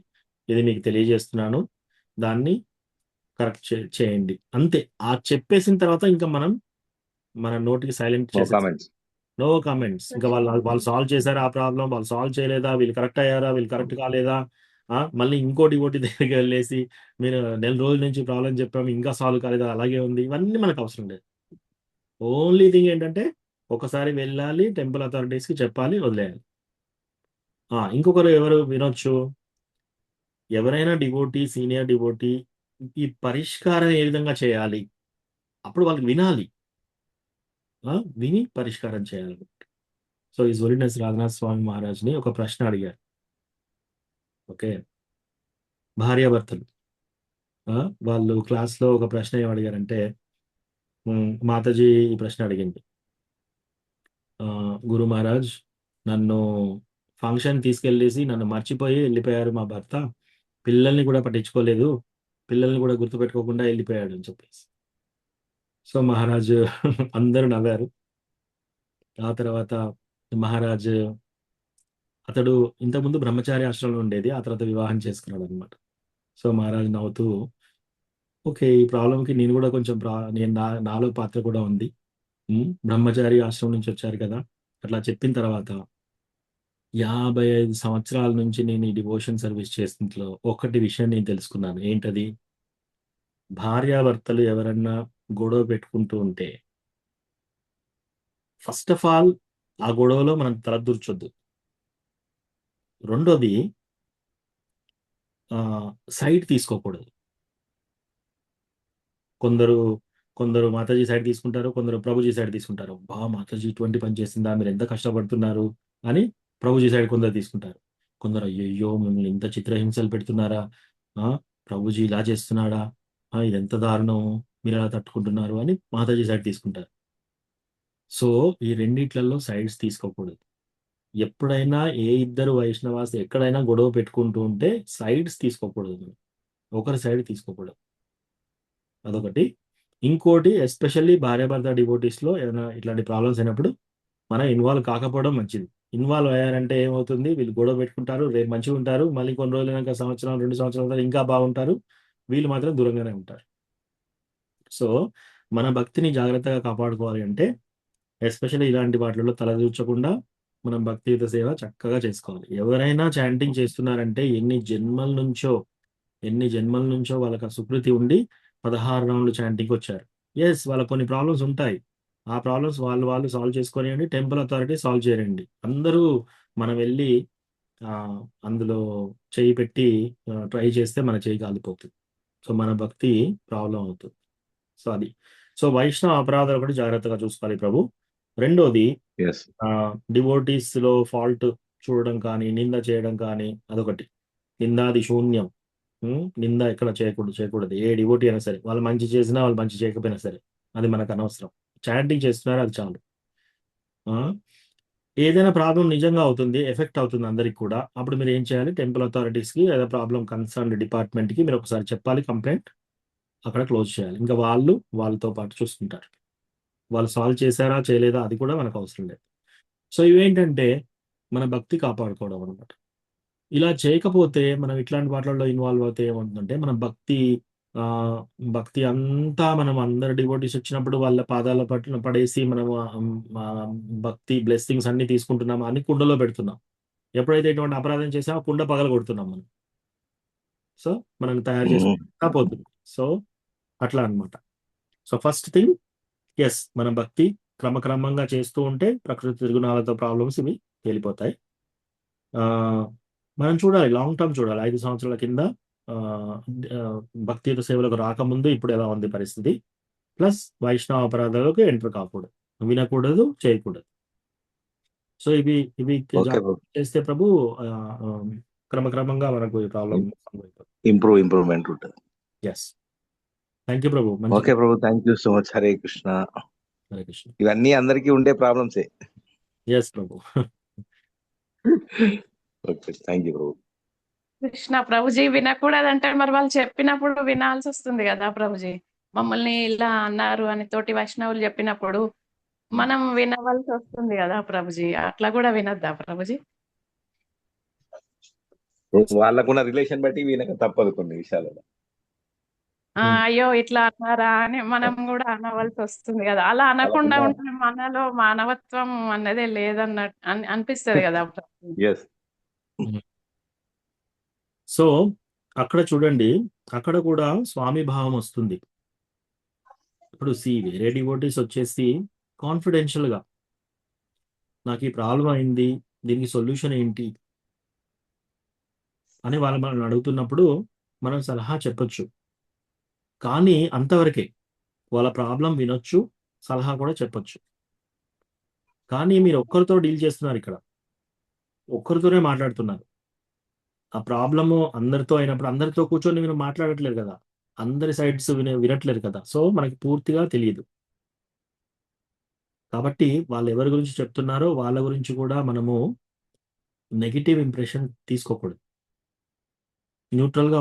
ఇది మీకు తెలియజేస్తున్నాను, దాన్ని కరెక్ట్ చేయండి, అంతే. ఆ చెప్పేసిన తర్వాత ఇంకా మనం మన నోటికి సైలెంట్ చేసేస్తాం. No comments. ఇంకా వాళ్ళు సాల్వ్ చేశారా ఆ ప్రాబ్లం, వాళ్ళు సాల్వ్ చేయలేదా, వీళ్ళు కరెక్ట్ అయ్యారా, వీళ్ళు కరెక్ట్ కాలేదా, మళ్ళీ ఇంకోటి దగ్గరికి వెళ్ళేసి మీరు నెల రోజుల నుంచి ప్రాబ్లం చెప్పాము ఇంకా సాల్వ్ కాలేదా, అలాగే ఉంది, ఇవన్నీ మనకు అవసరం లేదు. ఓన్లీ థింగ్ ఏంటంటే ఒకసారి వెళ్ళాలి, టెంపుల్ అథారిటీస్కి చెప్పాలి, వదిలేయాలి. ఇంకొకరు ఎవరు వినొచ్చు, ఎవరైనా డివోటీ, సీనియర్ డివోటీ ఈ పరిష్కారం ఏ విధంగా చేయాలి, అప్పుడు వాళ్ళకి వినాలి, విని పరిష్కారం చేయాలి. సో ఈ హోలీనెస్ రాఘనాథ్ స్వామి మహారాజ్ని ఒక ప్రశ్న అడిగారు. ఓకే, భార్యాభర్తలు వాళ్ళు క్లాస్లో ఒక ప్రశ్న ఏం అడిగారంటే, మాతాజీ ఈ ప్రశ్న అడిగింది, గురు మహారాజ్ నన్ను ఫంక్షన్ తీసుకెళ్ళేసి నన్ను మర్చిపోయి వెళ్ళిపోయారు మా భర్త, పిల్లల్ని కూడా పట్టించుకోలేదు, పిల్లల్ని కూడా గుర్తుపెట్టుకోకుండా వెళ్ళిపోయాడు అని చెప్పేసి. సో మహారాజు అందరూ నవ్వారు. ఆ తర్వాత మహారాజు అతడు ఇంతకుముందు బ్రహ్మచారి ఆశ్రమంలో ఉండేది, ఆ తర్వాత వివాహం చేసుకున్నాడు అనమాట. సో మహారాజు నవ్వుతూ, ఓకే ఈ ప్రాబ్లంకి నేను కూడా కొంచెం నాలో పాత్ర కూడా ఉంది, బ్రహ్మచారి ఆశ్రమం నుంచి వచ్చారు కదా, అట్లా చెప్పిన తర్వాత 55 సంవత్సరాల నుంచి నేను ఈ డివోషన్ సర్వీస్ చేస్తున్నట్లో ఒకటి విషయం నేను తెలుసుకున్నాను. ఏంటది? భార్యాభర్తలు ఎవరన్నా గొడవ పెట్టుకుంటూ ఉంటే ఫస్ట్ ఆఫ్ ఆల్ ఆ గొడవలో మనం తలదూర్చొద్దు. రెండోది సైడ్ తీసుకోకూడదు. కొందరు కొందరు మాతాజీ సైడ్ తీసుకుంటారు, కొందరు ప్రభుజీ సైడ్ తీసుకుంటారు. మాతాజీ ఇటువంటి పని చేసిందా, మీరు ఎంత కష్టపడుతున్నారు అని ప్రభుజీ సైడ్ కొందరు తీసుకుంటారు. కొందరు అయ్యయ్యో మిమ్మల్ని ఇంత చిత్రహింసలు పెడుతున్నారా, ప్రభుజీ ఇలా చేస్తున్నాడా, ఇది ఎంత దారుణం, మీరు అలా తట్టుకుంటున్నారు అని మాతాజీ సైడ్ తీసుకుంటారు. సో ఈ రెండిట్లలో సైడ్స్ తీసుకోకూడదు. ఎప్పుడైనా ఏ ఇద్దరు వైష్ణవాస్ ఎక్కడైనా గొడవ పెట్టుకుంటూ ఉంటే సైడ్స్ తీసుకోకూడదు, ఒకరి సైడ్ తీసుకోకూడదు. అదొకటి. ఇంకోటి ఎస్పెషల్లీ భార్యాభర్త డివోటీస్లో ఏదైనా ఇట్లాంటి ప్రాబ్లమ్స్ అయినప్పుడు మనం ఇన్వాల్వ్ కాకపోవడం మంచిది. ఇన్వాల్వ్ అయ్యారంటే ఏమవుతుంది, వీళ్ళు గొడవ పెట్టుకుంటారు, రేపు మంచిగా ఉంటారు, మళ్ళీ కొన్ని రోజులైనాక సంవత్సరం 2 సంవత్సరాల తర్వాత ఇంకా బాగుంటారు, వీళ్ళు మాత్రం దూరంగానే ఉంటారు. సో మన భక్తిని జాగ్రత్తగా కాపాడుకోవాలి అంటే ఎస్పెషల్లీ ఇలాంటి వాటిలో తలదూర్చకుండా మనం భక్తియుత సేవ చక్కగా చేసుకోవాలి. ఎవరైనా చాంటింగ్ చేస్తున్నారంటే ఎన్ని జన్మల నుంచో వాళ్ళకి ఆ సుకృతి ఉండి 16 రౌండ్లు చాంటింగ్ వచ్చారు. ఎస్, వాళ్ళకి కొన్ని ప్రాబ్లమ్స్ ఉంటాయి. ఆ ప్రాబ్లమ్స్ వాళ్ళు సాల్వ్ చేసుకొనియండి, టెంపుల్ అథారిటీ సాల్వ్ చేయరండి. అందరూ మనం వెళ్ళి అందులో చేయి పెట్టి ట్రై చేస్తే మన చేయి కాలిపోతుంది. సో మన భక్తి ప్రాబ్లం అవుతుంది. సో అది. సో వైష్ణవ అపరాధాలు ఒకటి జాగ్రత్తగా చూసుకోవాలి ప్రభు. రెండోది డివోటీస్ లో ఫాల్ట్ చూడడం కానీ, నింద చేయడం కానీ, అదొకటి. నిందాది శూన్యం. నింద ఎక్కడ చేయకూడదు. ఏ డివోటీ అయినా సరే, వాళ్ళు మంచి చేసినా వాళ్ళు మంచి చేయకపోయినా సరే అది మనకు అనవసరం. చాంటింగ్ చేస్తున్నారు, అది చాలు. ఏదైనా ప్రాబ్లం నిజంగా అవుతుంది, ఎఫెక్ట్ అవుతుంది అందరికి కూడా, అప్పుడు మీరు ఏం చేయాలి, టెంపుల్ అథారిటీస్కి లేదా ప్రాబ్లం కన్సర్న్ డిపార్ట్మెంట్కి మీరు ఒకసారి చెప్పాలి, కంప్లైంట్ అక్కడ క్లోజ్ చేయాలి. ఇంకా వాళ్ళతో పాటు చూసుకుంటారు. వాళ్ళు సాల్వ్ చేశారా చేయలేదా అది కూడా మనకు అవసరం లేదు. సో ఇవేంటంటే మన భక్తి కాపాడుకోవడం అనమాట. ఇలా చేయకపోతే మనం ఇట్లాంటి వాటిల్లో ఇన్వాల్వ్ అవుతే ఏమవుతుందంటే మన భక్తి అంతా మనం అందరు డివోటీస్ వచ్చినప్పుడు వాళ్ళ పాదాల పట్ల పడేసి మనం భక్తి బ్లెస్సింగ్స్ అన్ని తీసుకుంటున్నాం, అన్ని కుండలో పెడుతున్నాం. ఎప్పుడైతే ఇటువంటి అపరాధం చేసామో కుండ పగల కొడుతున్నాం మనం. సో మనం తయారు చేసుకుంటా పోతుంది. సో అట్లా అనమాట. సో ఫస్ట్ థింగ్, ఎస్, మన భక్తి క్రమక్రమంగా చేస్తూ ఉంటే ప్రకృతి త్రిగుణాలతో ప్రాబ్లమ్స్ ఇవి తేలిపోతాయి. మనం చూడాలి, లాంగ్ టర్మ్ చూడాలి. 5 సంవత్సరాల కింద భక్తియుత సేవలకు రాకముందు ఇప్పుడు ఎలా ఉంది పరిస్థితి, ప్లస్ వైష్ణవ అపరాధాలకు ఎంటర్ కాకూడదు, వినకూడదు, చేయకూడదు. సో ఇవి చేస్తే ప్రభు క్రమక్రమంగా మనకు ఈ ప్రాబ్లం ఇంప్రూవ్మెంట్ ఉంటుంది. ఎస్, థ్యాంక్ యూ ప్రభు. ఓకే ప్రభు, thank you so much. Hare Krishna. Hare Krishna. ఇవన్నీ అందరికీ ఉండే ప్రాబ్లమ్సే. ఎస్ ప్రభు. ఓకే, థ్యాంక్ యూ ప్రభు. కృష్ణ ప్రభుజీ, వినకూడదంటే మరి వాళ్ళు చెప్పినప్పుడు వినాల్సి వస్తుంది కదా ప్రభుజీ. మమ్మల్ని ఇలా అన్నారు అని తోటి వైష్ణవులు చెప్పినప్పుడు మనం వినవలసి వస్తుంది కదా ప్రభుజీ. అట్లా కూడా వినొద్దా ప్రభుజీ? వాళ్ళకున్న రిలేషన్ బట్టి వినక తప్పదు కొన్ని విషయాలలో. అయ్యో ఇట్లా అన్నారా అని మనం కూడా అనవలసి వస్తుంది కదా. అలా అనకుండా ఉంటే మనలో మానవత్వం అన్నదే లేదన్నట్టు అనిపిస్తుంది కదా. సో అక్కడ చూడండి, అక్కడ కూడా స్వామి భావం వస్తుంది. ఇప్పుడు వేరే డివోటీస్ వచ్చేసి కాన్ఫిడెన్షియల్ గా నాకు ఈ ప్రాబ్లం అయింది, దీనికి సొల్యూషన్ ఏంటి అని మనం అడుగుతున్నప్పుడు మనం సలహా చెప్పొచ్చు. కానీ అంతవరకే, వాళ్ళ ప్రాబ్లం వినొచ్చు, సలహా కూడా చెప్పొచ్చు. కానీ మీరు ఒక్కరితో డీల్ చేస్తున్నారు, ఇక్కడ ఒక్కరితోనే మాట్లాడుతున్నారు. ఆ ప్రాబ్లము అందరితో అయినప్పుడు అందరితో కూర్చొని మీరు మాట్లాడట్లేదు కదా, అందరి సైడ్స్ వినట్లేదు కదా. సో మనకి పూర్తిగా తెలియదు. కాబట్టి వాళ్ళు ఎవరి గురించి చెప్తున్నారో వాళ్ళ గురించి కూడా మనము నెగిటివ్ ఇంప్రెషన్ తీసుకోకూడదు. న్యూట్రల్గా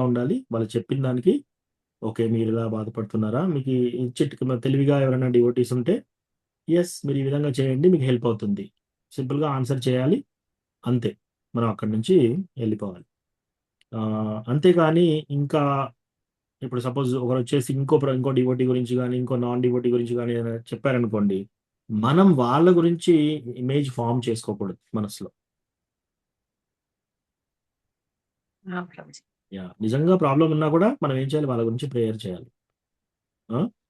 ఉండాలి. వాళ్ళు చెప్పిన దానికి ఓకే, మీరు ఇలా బాధపడుతున్నారా, మీకు తెలివిగా ఎవరైనా డివోటీస్ ఉంటే ఎస్ మీరు ఈ విధంగా చేయండి, మీకు హెల్ప్ అవుతుంది, సింపుల్గా ఆన్సర్ చేయాలి, అంతే. మనం అక్కడి నుంచి వెళ్ళిపోవాలి. అంతేకాని ఇంకా ఇప్పుడు సపోజ్ ఒకరు వచ్చేసి ఇంకో డివోటీ గురించి కానీ ఇంకో నాన్ డివోటీ గురించి కానీ చెప్పారనుకోండి, మనం వాళ్ళ గురించి ఇమేజ్ ఫామ్ చేసుకోకూడదు మనసులో. ప్రభుజీ. నిజంగా ప్రాబ్లం ఉన్నా కూడా మనం ఏం చేయాలి, వాళ్ళ గురించి ప్రేయర్ చేయాలి.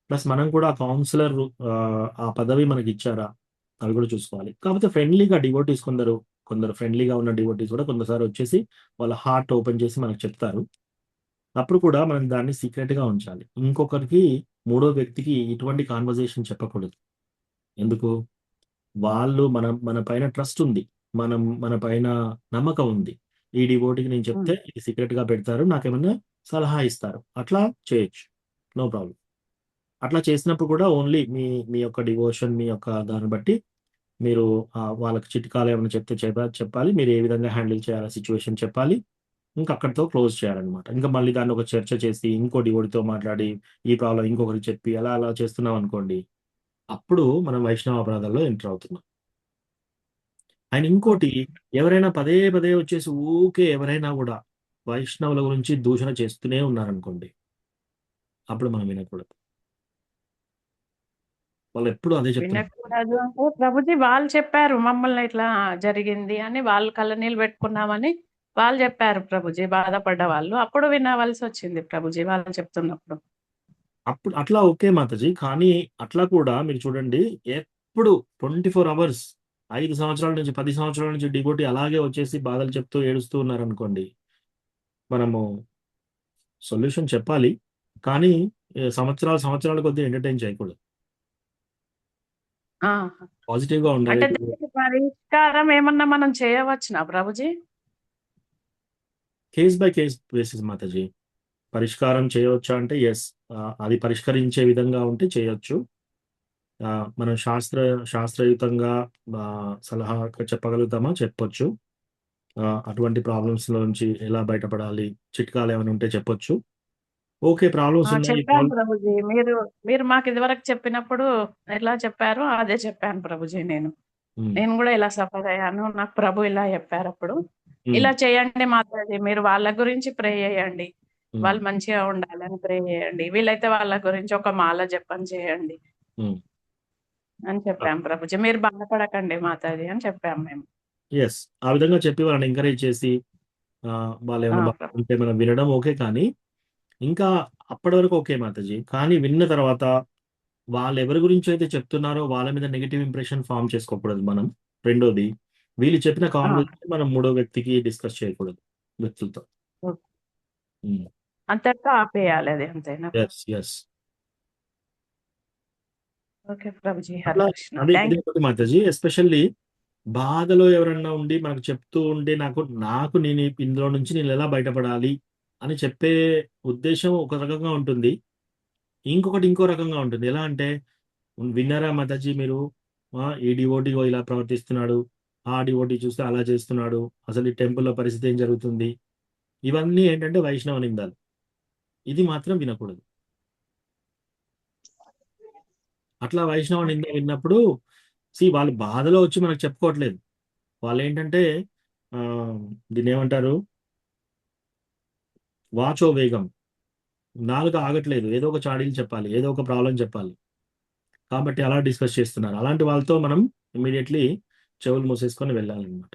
ప్లస్ మనం కూడా కౌన్సిలర్ ఆ పదవి మనకి ఇచ్చారా అవి కూడా చూసుకోవాలి. కాకపోతే ఫ్రెండ్లీగా డివోటీస్ కొందరు ఫ్రెండ్లీగా ఉన్న డివోటీస్ కూడా కొందసారి వచ్చేసి వాళ్ళ హార్ట్ ఓపెన్ చేసి మనకు చెప్తారు. అప్పుడు కూడా మనం దాన్ని సీక్రెట్ గా ఉంచాలి. ఇంకొకరికి, మూడో వ్యక్తికి ఇటువంటి కాన్వర్జేషన్ చెప్పకూడదు. ఎందుకు? వాళ్ళు మన పైన ట్రస్ట్ ఉంది, మన పైన నమ్మకం ఉంది. ఈ డివోటీకి నేను చెప్తే ఇది సీక్రెట్ గా పెడతారు, నాకేమన్నా సలహా ఇస్తారు, అట్లా చేయొచ్చు, నో ప్రాబ్లం. అట్లా చేసినప్పుడు కూడా ఓన్లీ మీ యొక్క డివోషన్, మీ యొక్క దాన్ని బట్టి మీరు వాళ్ళకి చిట్కాలు ఏమైనా చెప్తే చెప్పాలి. మీరు ఏ విధంగా హ్యాండిల్ చేయాలి సిచ్యువేషన్ చెప్పాలి. ఇంకా అక్కడితో క్లోజ్ చేయాలన్నమాట. ఇంకా మళ్ళీ దాన్ని ఒక చర్చ చేసి ఇంకో డివోటీతో మాట్లాడి ఈ ప్రాబ్లం ఇంకొకరికి చెప్పి అలా చేస్తున్నాం అనుకోండి, అప్పుడు మనం వైష్ణవ అపరాధాల్లో ఎంటర్ అవుతున్నాం. అండ్ ఇంకోటి, ఎవరైనా పదే పదే వచ్చేసి ఊకే ఎవరైనా కూడా వైష్ణవుల గురించి దూషణ చేస్తూనే ఉన్నారనుకోండి, అప్పుడు మనం వినకూడదు. వాళ్ళు ఎప్పుడు అదే చెప్తున్నారు. వినకూడదు అంటే ప్రభుజీ వాళ్ళు చెప్పారు మమ్మల్ని ఇట్లా జరిగింది అని, వాళ్ళు కళ్ళనీళ్ళు పెట్టుకున్నామని వాళ్ళు చెప్పారు ప్రభుజీ, బాధపడ్డ వాళ్ళు. అప్పుడు వినవలసి వచ్చింది ప్రభుజీ వాళ్ళు చెప్తున్నప్పుడు. అప్పుడు అట్లా ఓకే మాతాజీ, కానీ అట్లా కూడా మీరు చూడండి, ఎప్పుడు 24 hours 5 సంవత్సరాల నుంచి 10 సంవత్సరాల నుంచి డివోటీ అలాగే వచ్చేసి బాధలు చెప్తూ ఏడుస్తూ ఉన్నారనుకోండి, మనము సొల్యూషన్ చెప్పాలి, కానీ సంవత్సరాల కొద్దీ ఎంటర్టైన్ చేయకూడదు. పాజిటివ్ గా అంటే ఉండాలి. దీనికి పరిష్కారం ఏమన్నా మనం చేయవచ్చునా Prabhuji? Case by case basis Mataji. పరిష్కారం చేయవచ్చా అంటే ఎస్, అది పరిష్కరించే విధంగా ఉంటే చేయొచ్చు. మనం శాస్త్రయుతంగా సలహా చెప్పగలుగుతామా? చెప్పొచ్చు. అటువంటి ప్రాబ్లమ్స్ నుంచి ఎలా బయటపడాలి, చిట్కాలు ఏమైనా ఉంటే చెప్పొచ్చు. ఓకే, ప్రాబ్లమ్స్ ఉన్నాయి. చెప్పాను ప్రభుజీ, మీరు మాకు ఇదివరకు చెప్పినప్పుడు ఎలా చెప్పారో అదే చెప్పాను ప్రభుజీ. నేను కూడా ఇలా సఫర్ అయ్యాను, నాకు ప్రభు ఇలా చెప్పారు. అప్పుడు ఇలా చేయండి మాతాజీ, మీరు వాళ్ళ గురించి ప్రే చేయండి, వాళ్ళు మంచిగా ఉండాలని ప్రే చేయండి, వీలైతే వాళ్ళ గురించి ఒక మాల జపం చేయండి అని చెప్పాం ప్రభుజీ. మీరు బాధపడకండి మాతాజీ అని చెప్పాము మేము. ఎస్, ఆ విధంగా చెప్పి వాళ్ళని ఎంకరేజ్ చేసి వాళ్ళు ఏమైనా బాగుంటే మనం వినడం ఓకే, కానీ ఇంకా అప్పటి వరకు ఓకే మాతాజీ. కానీ విన్న తర్వాత వాళ్ళు ఎవరి గురించి అయితే చెప్తున్నారో వాళ్ళ మీద నెగిటివ్ ఇంప్రెషన్ ఫామ్ చేసుకోకూడదు మనం. రెండోది, వీళ్ళు చెప్పిన కాన్వర్సేషన్ మనం మూడో వ్యక్తికి డిస్కస్ చేయకూడదు వ్యక్తులతో. అంతటితో ఆపేయాలి, అది అంతేనా? ఎస్. ఓకే ప్రభుజీ, హరే కృష్ణ. అదే మాతాజీ, ఎస్పెషల్లీ బాధలో ఎవరన్నా ఉండి మనకు చెప్తూ ఉంటే నాకు నేను ఇందులో నుంచి నేను ఎలా బయటపడాలి అని చెప్పే ఉద్దేశం ఒక రకంగా ఉంటుంది, ఇంకొకటి ఇంకో రకంగా ఉంటుంది. ఎలా అంటే, విన్నారా మాతాజీ మీరు, ఈ డివోటీ ఇలా ప్రవర్తిస్తున్నాడు, ఆ డివోటీ చూస్తే అలా చేస్తున్నాడు, అసలు ఈ టెంపుల్లో పరిస్థితి ఏం జరుగుతుంది, ఇవన్నీ ఏంటంటే వైష్ణవ నిందాలు. ఇది మాత్రం వినకూడదు. అట్లా వైష్ణవ నింద విన్నప్పుడు వాళ్ళు బాధలో వచ్చి మనకు చెప్పుకోవట్లేదు, వాళ్ళు ఏంటంటే దీన్ని ఏమంటారు, వాచో వేగం, నాలుక ఆగట్లేదు, ఏదో ఒక చాడీలు చెప్పాలి, ఏదో ఒక ప్రాబ్లం చెప్పాలి, కాబట్టి అలా డిస్కస్ చేస్తున్నారు. అలాంటి వాళ్ళతో మనం ఇమీడియట్లీ చెవులు మూసేసుకొని వెళ్ళాలన్నమాట.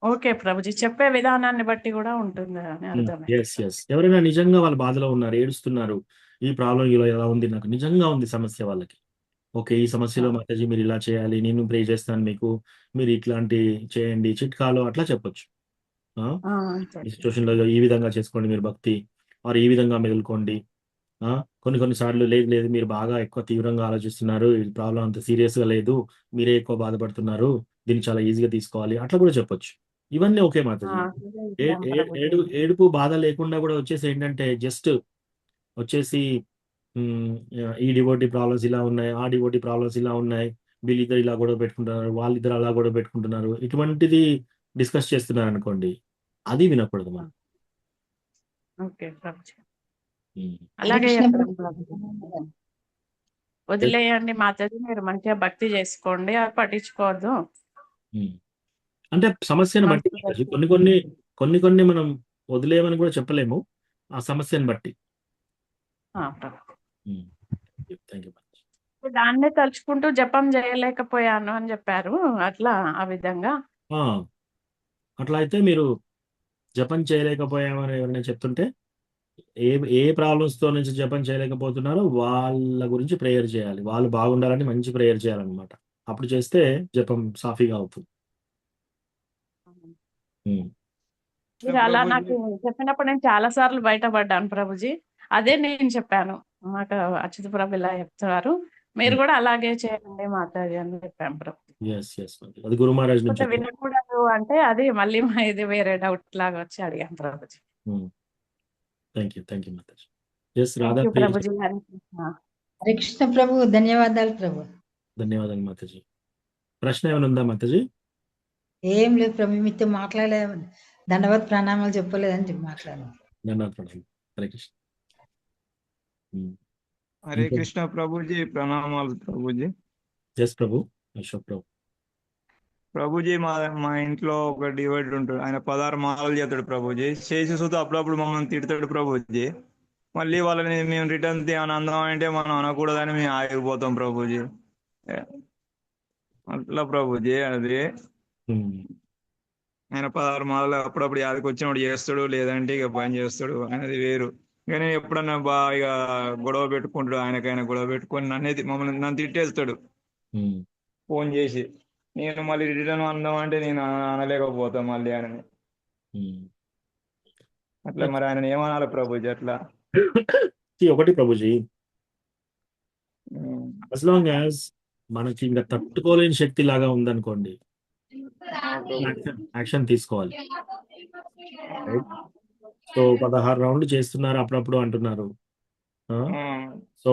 ఓకే ప్రభుజీ, చెప్పే విధానాన్ని బట్టి కూడా ఉంటుంది అని అర్థం. ఎస్. ఎవరైనా నిజంగా వాళ్ళ బాధలో ఉన్నారు, ఏడుస్తున్నారు, ఈ ప్రాబ్లం ఇలా ఎలా ఉంది, నాకు నిజంగా ఉంది సమస్య, వాళ్ళకి ఓకే ఈ సమస్యలో మాతాజీ మీరు ఇలా చేయాలి, నేను ప్రే చేస్తాను మీకు, మీరు ఇట్లాంటి చేయండి, చిట్కాలు అట్లా చెప్పొచ్చు. ఈ సిచ్యువేషన్ లో ఈ విధంగా చేసుకోండి మీరు భక్తి, ఆర్ ఈ విధంగా మెదులుకోండి. కొన్నిసార్లు లేదు మీరు బాగా ఎక్కువ తీవ్రంగా ఆలోచిస్తున్నారు, ఈ ప్రాబ్లం అంత సీరియస్ గా లేదు, మీరే ఎక్కువ బాధపడుతున్నారు, దీన్ని చాలా ఈజీగా తీసుకోవాలి, అట్లా కూడా చెప్పొచ్చు. ఇవన్నీ ఓకే మాతాజీ. ఏడుపు బాధ లేకుండా కూడా వచ్చేసి ఏంటంటే జస్ట్ వచ్చేసి ఈ డివోటీ ప్రాబ్లమ్స్ ఇలా ఉన్నాయి, ఆ డివోటీ ప్రాబ్లమ్స్ ఇలా ఉన్నాయి, వీళ్ళిద్దరు ఇలా గొడవ పెట్టుకుంటున్నారు, వాళ్ళిద్దరు అలా గొడవ పెట్టుకుంటున్నారు, ఇటువంటిది డిస్కస్ చేస్తున్నారు అనుకోండి, అది వినకూడదు మనం. అలాగే వదిలేయండి మాతాజీ, మీరు మంచిగా భక్తి చేసుకోండి, అది పట్టించుకోవద్దు. అంటే సమస్యను బట్టి కొన్ని మనం వదిలేయమని కూడా చెప్పలేము, ఆ సమస్యను బట్టి. Thank you. దాన్నే తలుచుకుంటూ జపం చేయలేకపోయాను అని చెప్పారు. అట్లా ఆ విధంగా అట్లా అయితే మీరు జపం చేయలేకపోయామని ఎవరైనా చెప్తుంటే ఏ ఏ ప్రాబ్లమ్స్ తో నుంచి జపం చేయలేకపోతున్నారో వాళ్ళ గురించి ప్రేయర్ చేయాలి. వాళ్ళు బాగుండాలని మంచి ప్రేయర్ చేయాలన్నమాట. అప్పుడు చేస్తే జపం సాఫీగా అవుతుంది. మీరు అలా నాకు చెప్పినప్పుడు నేను చాలా సార్లు బయటపడ్డాను ప్రభుజీ. అదే నేను చెప్పాను. మాకు అచ్యుత ప్రభు ఇలా చెప్తున్నారు, మీరు కూడా అలాగే చేయండి మాతాజీ అని చెప్పాను ప్రభు. అది గురు మహారాజ్ నుంచి లేకపోతే వినకూడదు అంటే అది మళ్ళీ ఇది వేరే డౌట్ లాగా వచ్చి అడిగాను ప్రభుజీ. Thank you Mataji. రాధా ప్రభుజీ. హరే కృష్ణ ప్రభు, ధన్యవాదాలు ప్రభు. ధన్యవాదాలు మాతాజీ. ప్రశ్న ఏమైనా ఉందా మాతాజీ? ఏం లేదు ప్రభు, మీతో మాట్లాడలే, దండవత్ ప్రణామాలు చెప్పలేదని చెప్పి మాట్లాడాను. హరే కృష్ణ. హరే కృష్ణ ప్రభుజీ, ప్రణామాలు ప్రభుజీ. ప్రభు. అశోక్ ప్రభు. ప్రభుజీ, మా ఇంట్లో ఒక డివైడ్ ఉంటాడు, ఆయన 16 మాలలు చేస్తాడు ప్రభుజీ. చేసి చూస్తే అప్పుడప్పుడు మమ్మల్ని తిడతాడు ప్రభుజీ. మళ్ళీ వాళ్ళని మేము రిటర్న్ అని అందాం అంటే మనం అనకూడదని మేము ఆగిపోతాం ప్రభుజీ. అట్లా ప్రభుజీ అది ఆయన 16 మాలలు అప్పుడప్పుడు యాదకి వచ్చినప్పుడు చేస్తాడు, లేదంటే ఇక పని చేస్తాడు, అనేది వేరు. ఇక నేను ఎప్పుడన్నా ఇక గొడవ పెట్టుకుంటాడు, ఆయనకైనా గొడవ పెట్టుకొని నన్ను తిట్టేస్తాడు ఫోన్ చేసి. నేను మళ్ళీ రిటర్న్ అందాం అంటే నేను అనలేకపోతా మళ్ళీ ఆయనని. అట్లా మరి ఆయన ఏమనాలి ప్రభుజీ? అట్లా ఒకటి ప్రభుజీ, as long as మనకి ఇంకా తట్టుకోలేని శక్తి లాగా ఉందనుకోండి, యాక్షన్ తీసుకోవాలి. సో 16 రౌండ్లు చేస్తున్నారు అప్పుడప్పుడు అంటున్నారు. సో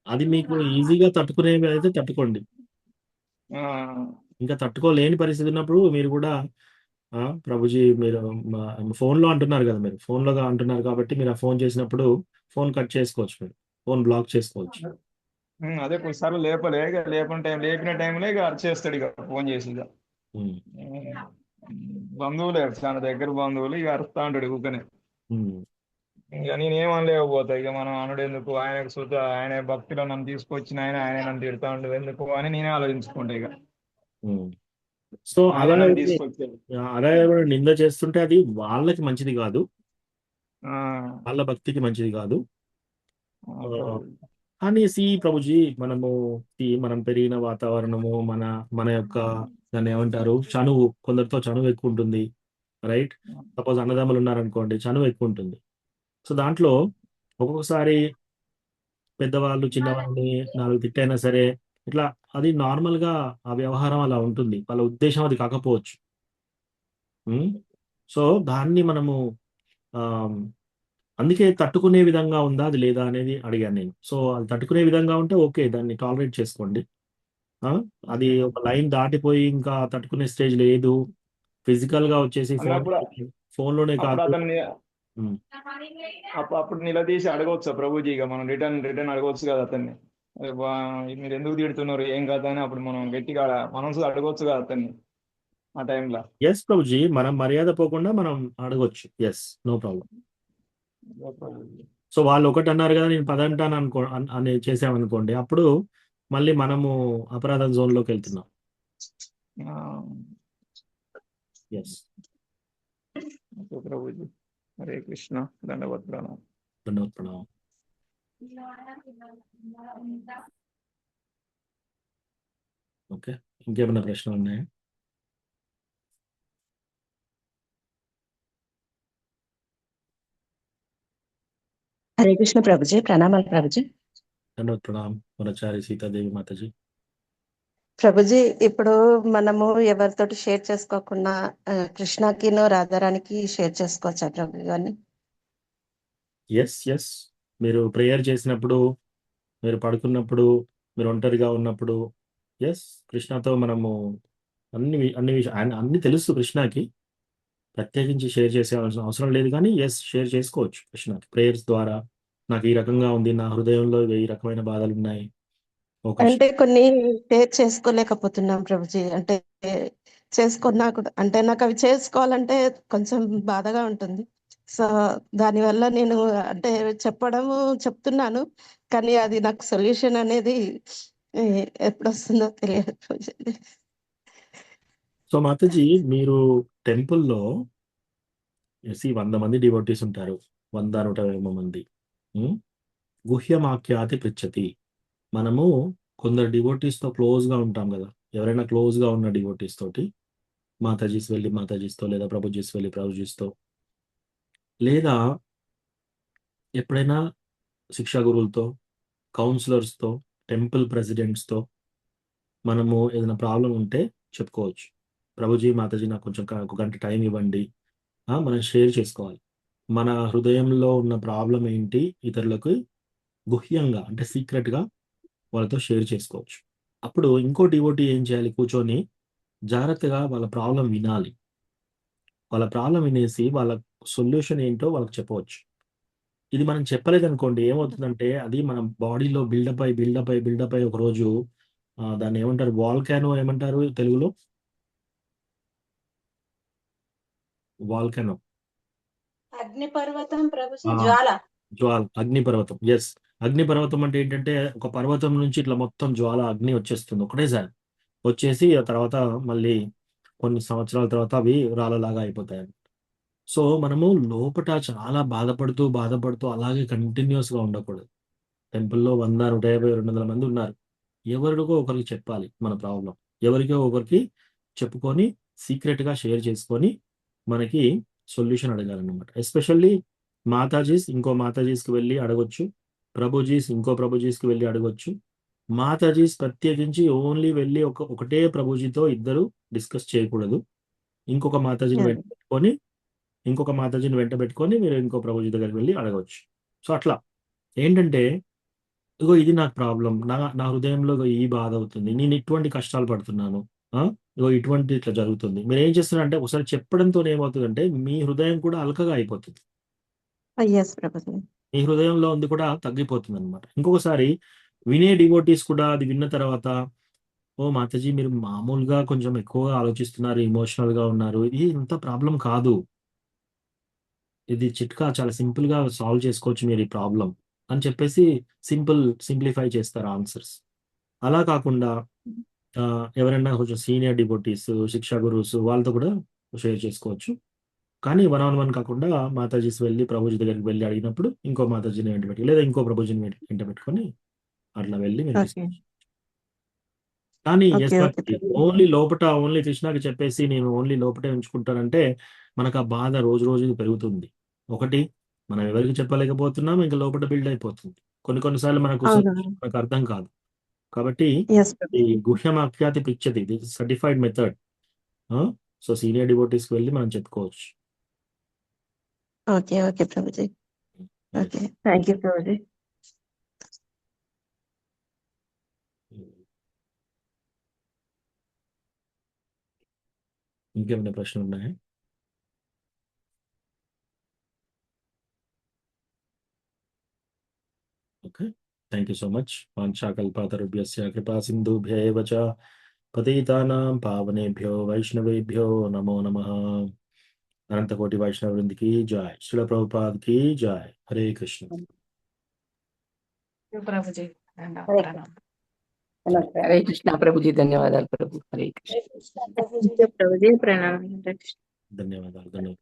అది మీకు ఈజీగా తట్టుకునేవి అయితే తట్టుకోండి. ఇంకా తట్టుకోలేని పరిస్థితి ఉన్నప్పుడు మీరు కూడా ప్రభుజీ, మీరు ఫోన్లో అంటున్నారు కదా, మీరు ఫోన్లో అంటున్నారు కాబట్టి మీరు ఆ ఫోన్ చేసినప్పుడు ఫోన్ కట్ చేసుకోవచ్చు, మీరు ఫోన్ బ్లాక్ చేసుకోవచ్చు. అదే కొన్నిసార్లు లేపిన టైంలో ఇక అరిచేస్తాడు, ఇక ఫోన్ చేసి. ఇక బంధువులే, చాలా దగ్గర బంధువులు, ఇక అరుస్తా ఉంటాడు ఊకనే. ఇక నేనేమనలేకపోతా, ఇక మనం అనుడు ఎందుకు, ఆయనకు సుత ఆయన భక్తిలో నన్ను తీసుకొచ్చిన ఆయన నన్ను తిడతా ఉండదు ఎందుకు అని నేనే ఆలోచించుకుంటా ఇక. సో అలా నింద చేస్తుంటే అది వాళ్ళకి మంచిది కాదు, వాళ్ళ భక్తికి మంచిది కాదు అనేసి ప్రభుజీ. మనం పెరిగిన వాతావరణము, మన యొక్క దాన్ని ఏమంటారు, చనువు, కొందరితో చనువు ఎక్కువ ఉంటుంది, రైట్? సపోజ్ అన్నదమ్ములు ఉన్నారనుకోండి, చనువు ఎక్కువ ఉంటుంది. సో దాంట్లో ఒక్కొక్కసారి పెద్దవాళ్ళు చిన్నవాళ్ళని 4 తిట్టైనా సరే, ఇట్లా అది నార్మల్ గా ఆ వ్యవహారం అలా ఉంటుంది, వాళ్ళ ఉద్దేశం అది కాకపోవచ్చు. సో దాన్ని మనము అందుకే తట్టుకునే విధంగా ఉందా అది లేదా అనేది అడిగాను నేను. సో అది తట్టుకునే విధంగా ఉంటే ఓకే, దాన్ని టాలరేట్ చేసుకోండి. అది ఒక లైన్ దాటిపోయి ఇంకా తట్టుకునే స్టేజ్ లేదు, ఫిజికల్ గా వచ్చేసి ఫోన్లోనే కాదు. అప్పుడు నిలదీసి అడగవచ్చు ప్రభుజీ, ఇక మనం రిటర్న్ అడగవచ్చు కదా అతన్ని, మీరు ఎందుకు తిడుతున్నారు ఏం కాదు అని. అప్పుడు మనం గట్టిగా మనసు అడగవచ్చు కదా అతన్ని ఆ టైంలో. ఎస్ ప్రభుజీ, మనం మర్యాద పోకుండా మనం అడగొచ్చు. Yes, no problem. సో వాళ్ళు ఒకటి అన్నారు కదా, నేను 10 అంటాను అని చేసామనుకోండి, అప్పుడు మళ్ళీ మనము అపరాధ జోన్ లోకి వెళ్తున్నాం. ఎస్ ప్రభుజీ. హరే కృష్ణ. దండవత్ ప్రణామం. దండవత్ ప్రణామం. ఓకే, ఇంకేమైనా ప్రశ్నలు ఉన్నాయా? హరే కృష్ణ ప్రభుజీ, ప్రణామాలు ప్రభుజీ. దండవత్ ప్రణామం వనచారి సీతాదేవి మాతాజీ. ప్రభుజీ, ఇప్పుడు మనము ఎవరితోటి షేర్ చేసుకోకుండా కృష్ణకినో రాధారానికి షేర్ చేసుకోవచ్చా ప్రభు గారిని? ఎస్, మీరు ప్రేయర్ చేసినప్పుడు, మీరు పడుకున్నప్పుడు, మీరు ఒంటరిగా ఉన్నప్పుడు, ఎస్, కృష్ణతో మనము అన్ని విషయాలు అన్ని తెలుసు కృష్ణకి, ప్రత్యేకించి షేర్ చేసే అవసరం లేదు, కానీ ఎస్, షేర్ చేసుకోవచ్చు కృష్ణకి ప్రేయర్స్ ద్వారా. నాకు ఈ రకంగా ఉంది, నా హృదయంలో ఈ రకమైన బాధలు ఉన్నాయి. అంటే కొన్ని షేర్ చేసుకోలేకపోతున్నాం ప్రభుజీ, అంటే చేసుకున్నా కూడా, అంటే నాకు అవి చేసుకోవాలంటే కొంచెం బాధగా ఉంటుంది. సో దానివల్ల నేను అంటే చెప్తున్నాను, కానీ అది నాకు సొల్యూషన్ అనేది ఎప్పుడు వస్తుందో తెలియదు పూజారి. సో మాతాజీ, మీరు టెంపుల్లో 100 మంది డివోటీస్ ఉంటారు, 100-120 మంది. గుహ్యమాఖ్యాతి పృచ్చతి. మనము కొందరు డివోటీస్తో క్లోజ్గా ఉంటాం కదా, ఎవరైనా క్లోజ్గా ఉన్న డివోటీస్ తోటి మాతాజీస్ వెళ్ళి మాతాజీస్తో, లేదా ప్రభుజీస్ వెళ్ళి ప్రభుజీస్తో, లేదా ఎప్పుడైనా శిక్షా గురువులతో, కౌన్సిలర్స్తో, టెంపుల్ ప్రెసిడెంట్స్తో మనము ఏదైనా ప్రాబ్లం ఉంటే చెప్పుకోవచ్చు. ప్రభుజీ, మాతాజీ నాకు కొంచెం ఒక గంట టైం ఇవ్వండి, మనం షేర్ చేసుకోవాలి. మన హృదయంలో ఉన్న ప్రాబ్లం ఏంటి ఇతరులకు గుహ్యంగా అంటే సీక్రెట్గా వాళ్ళతో షేర్ చేసుకోవచ్చు. అప్పుడు ఇంకో డివోటీ ఏం చేయాలి, కూర్చొని జాగ్రత్తగా వాళ్ళ ప్రాబ్లం వినాలి. వాళ్ళ ప్రాబ్లం వినేసి వాళ్ళ సొల్యూషన్ ఏంటో వాళ్ళకి చెప్పవచ్చు. ఇది మనం చెప్పలేదనుకోండి, ఏమవుతుందంటే అది మన బాడీలో బిల్డప్ అయి ఒకరోజు దాన్ని ఏమంటారు, వాల్కానో ఏమంటారు తెలుగులో? వాల్కానో, అగ్నిపర్వతం ప్రభుజీ, జ్వాల. అగ్నిపర్వతం. ఎస్, అగ్నిపర్వతం అంటే ఏంటంటే ఒక పర్వతం నుంచి ఇట్లా మొత్తం జ్వాల, అగ్ని వచ్చేస్తుంది ఒకటేసారి. వచ్చేసి ఆ తర్వాత మళ్ళీ కొన్ని సంవత్సరాల తర్వాత అవి రాళ్ళలాగా అయిపోతాయి. సో మనము లోపట చాలా బాధపడుతూ అలాగే కంటిన్యూస్గా ఉండకూడదు. టెంపుల్లో 100, 150, 200 మంది ఉన్నారు. ఎవరికో ఒకరికి చెప్పాలి మన ప్రాబ్లం. ఎవరికో ఒకరికి చెప్పుకొని సీక్రెట్గా షేర్ చేసుకొని మనకి సొల్యూషన్ అడగాలన్నమాట. ఎస్పెషల్లీ మాతాజీస్ ఇంకో మాతాజీస్కి వెళ్ళి అడగొచ్చు, ప్రభుజీస్ ఇంకో ప్రభుజీస్కి వెళ్ళి అడగొచ్చు. మాతాజీస్ ప్రత్యేకించి ఓన్లీ వెళ్ళి ఒకటే ప్రభుజీతో ఇద్దరు డిస్కస్ చేయకూడదు. ఇంకొక మాతాజీని వెంట పెట్టుకొని మీరు ఇంకో ప్రభుజీ దగ్గరికి వెళ్ళి అడగవచ్చు. సో అట్లా ఏంటంటే, ఇగో ఇది నాకు ప్రాబ్లం, నా హృదయంలో ఈ బాధ అవుతుంది, నేను ఇటువంటి కష్టాలు పడుతున్నాను, ఇగో ఇటువంటి ఇట్లా జరుగుతుంది. మీరు ఏం చేస్తున్నారంటే ఒకసారి చెప్పడంతో ఏమవుతుందంటే మీ హృదయం కూడా అల్కగా అయిపోతుంది. మీ హృదయంలో ఉంది కూడా తగ్గిపోతుంది అనమాట. ఇంకొకసారి వినే డివోటీస్ కూడా అది విన్న తర్వాత, ఓ మాతాజీ మీరు మామూలుగా కొంచెం ఎక్కువగా ఆలోచిస్తున్నారు, ఎమోషనల్గా ఉన్నారు, ఇది ఇంత ప్రాబ్లం కాదు, ఇది చిట్కా చాలా సింపుల్గా సాల్వ్ చేసుకోవచ్చు మీరు ఈ ప్రాబ్లం అని చెప్పేసి సింప్లిఫై చేస్తారు ఆన్సర్స్. అలా కాకుండా ఎవరైనా కొంచెం సీనియర్ డివోటీస్, శిక్షా గురువుస్ వాళ్ళతో కూడా షేర్ చేసుకోవచ్చు. కానీ 1-on-1 కాకుండా మాతాజీస్ వెళ్ళి ప్రభుజీ దగ్గరికి వెళ్ళి అడిగినప్పుడు ఇంకో మాతాజీని వెంట పెట్టి, లేదా ఇంకో ప్రభుజీని వెంట పెట్టుకొని అట్లా వెళ్ళి మీరు కానీ ఓన్లీ కృష్ణకి చెప్పేసి నేను ఓన్లీ లోపటే ఉంచుకుంటానంటే మనకు ఆ బాధ రోజు రోజుకి పెరుగుతుంది. ఒకటి, మనం ఎవరికి చెప్పలేకపోతున్నాం, ఇంకా లోపల బిల్డ్ అయిపోతుంది. కొన్నిసార్లు మనకు అర్థం కాదు. కాబట్టి ఈ గుహ్యమాఖ్యాతి పిచ్చది, ఇది సర్టిఫైడ్ మెథడ్. సో సీనియర్ డివోటీస్కి వెళ్ళి మనం చెప్పుకోవచ్చు. Okay Prabhuji. Okay, thank you Prabhuji. ఇంకేమైనా ప్రశ్నలు ఉన్నాయా? Okay, thank you so much. వాంఛాకల్పతరుభ్యస్య కృపా సింధుభ్యైవ చ పతితానాం పావనేభ్యో వైష్ణవేభ్యో నమో నమః. అనంతకోటి వైష్ణవ వృందికి జై. శ్రీల ప్రభుపాద్ కి జై. హరే కృష్ణ. ప్రభుజీ హరే కృష్ణ ప్రభుజీ, ధన్యవాదాలు ప్రభు. హరే కృష్ణ ప్రభుజీ ప్రణామం. ధన్యవాదాలు.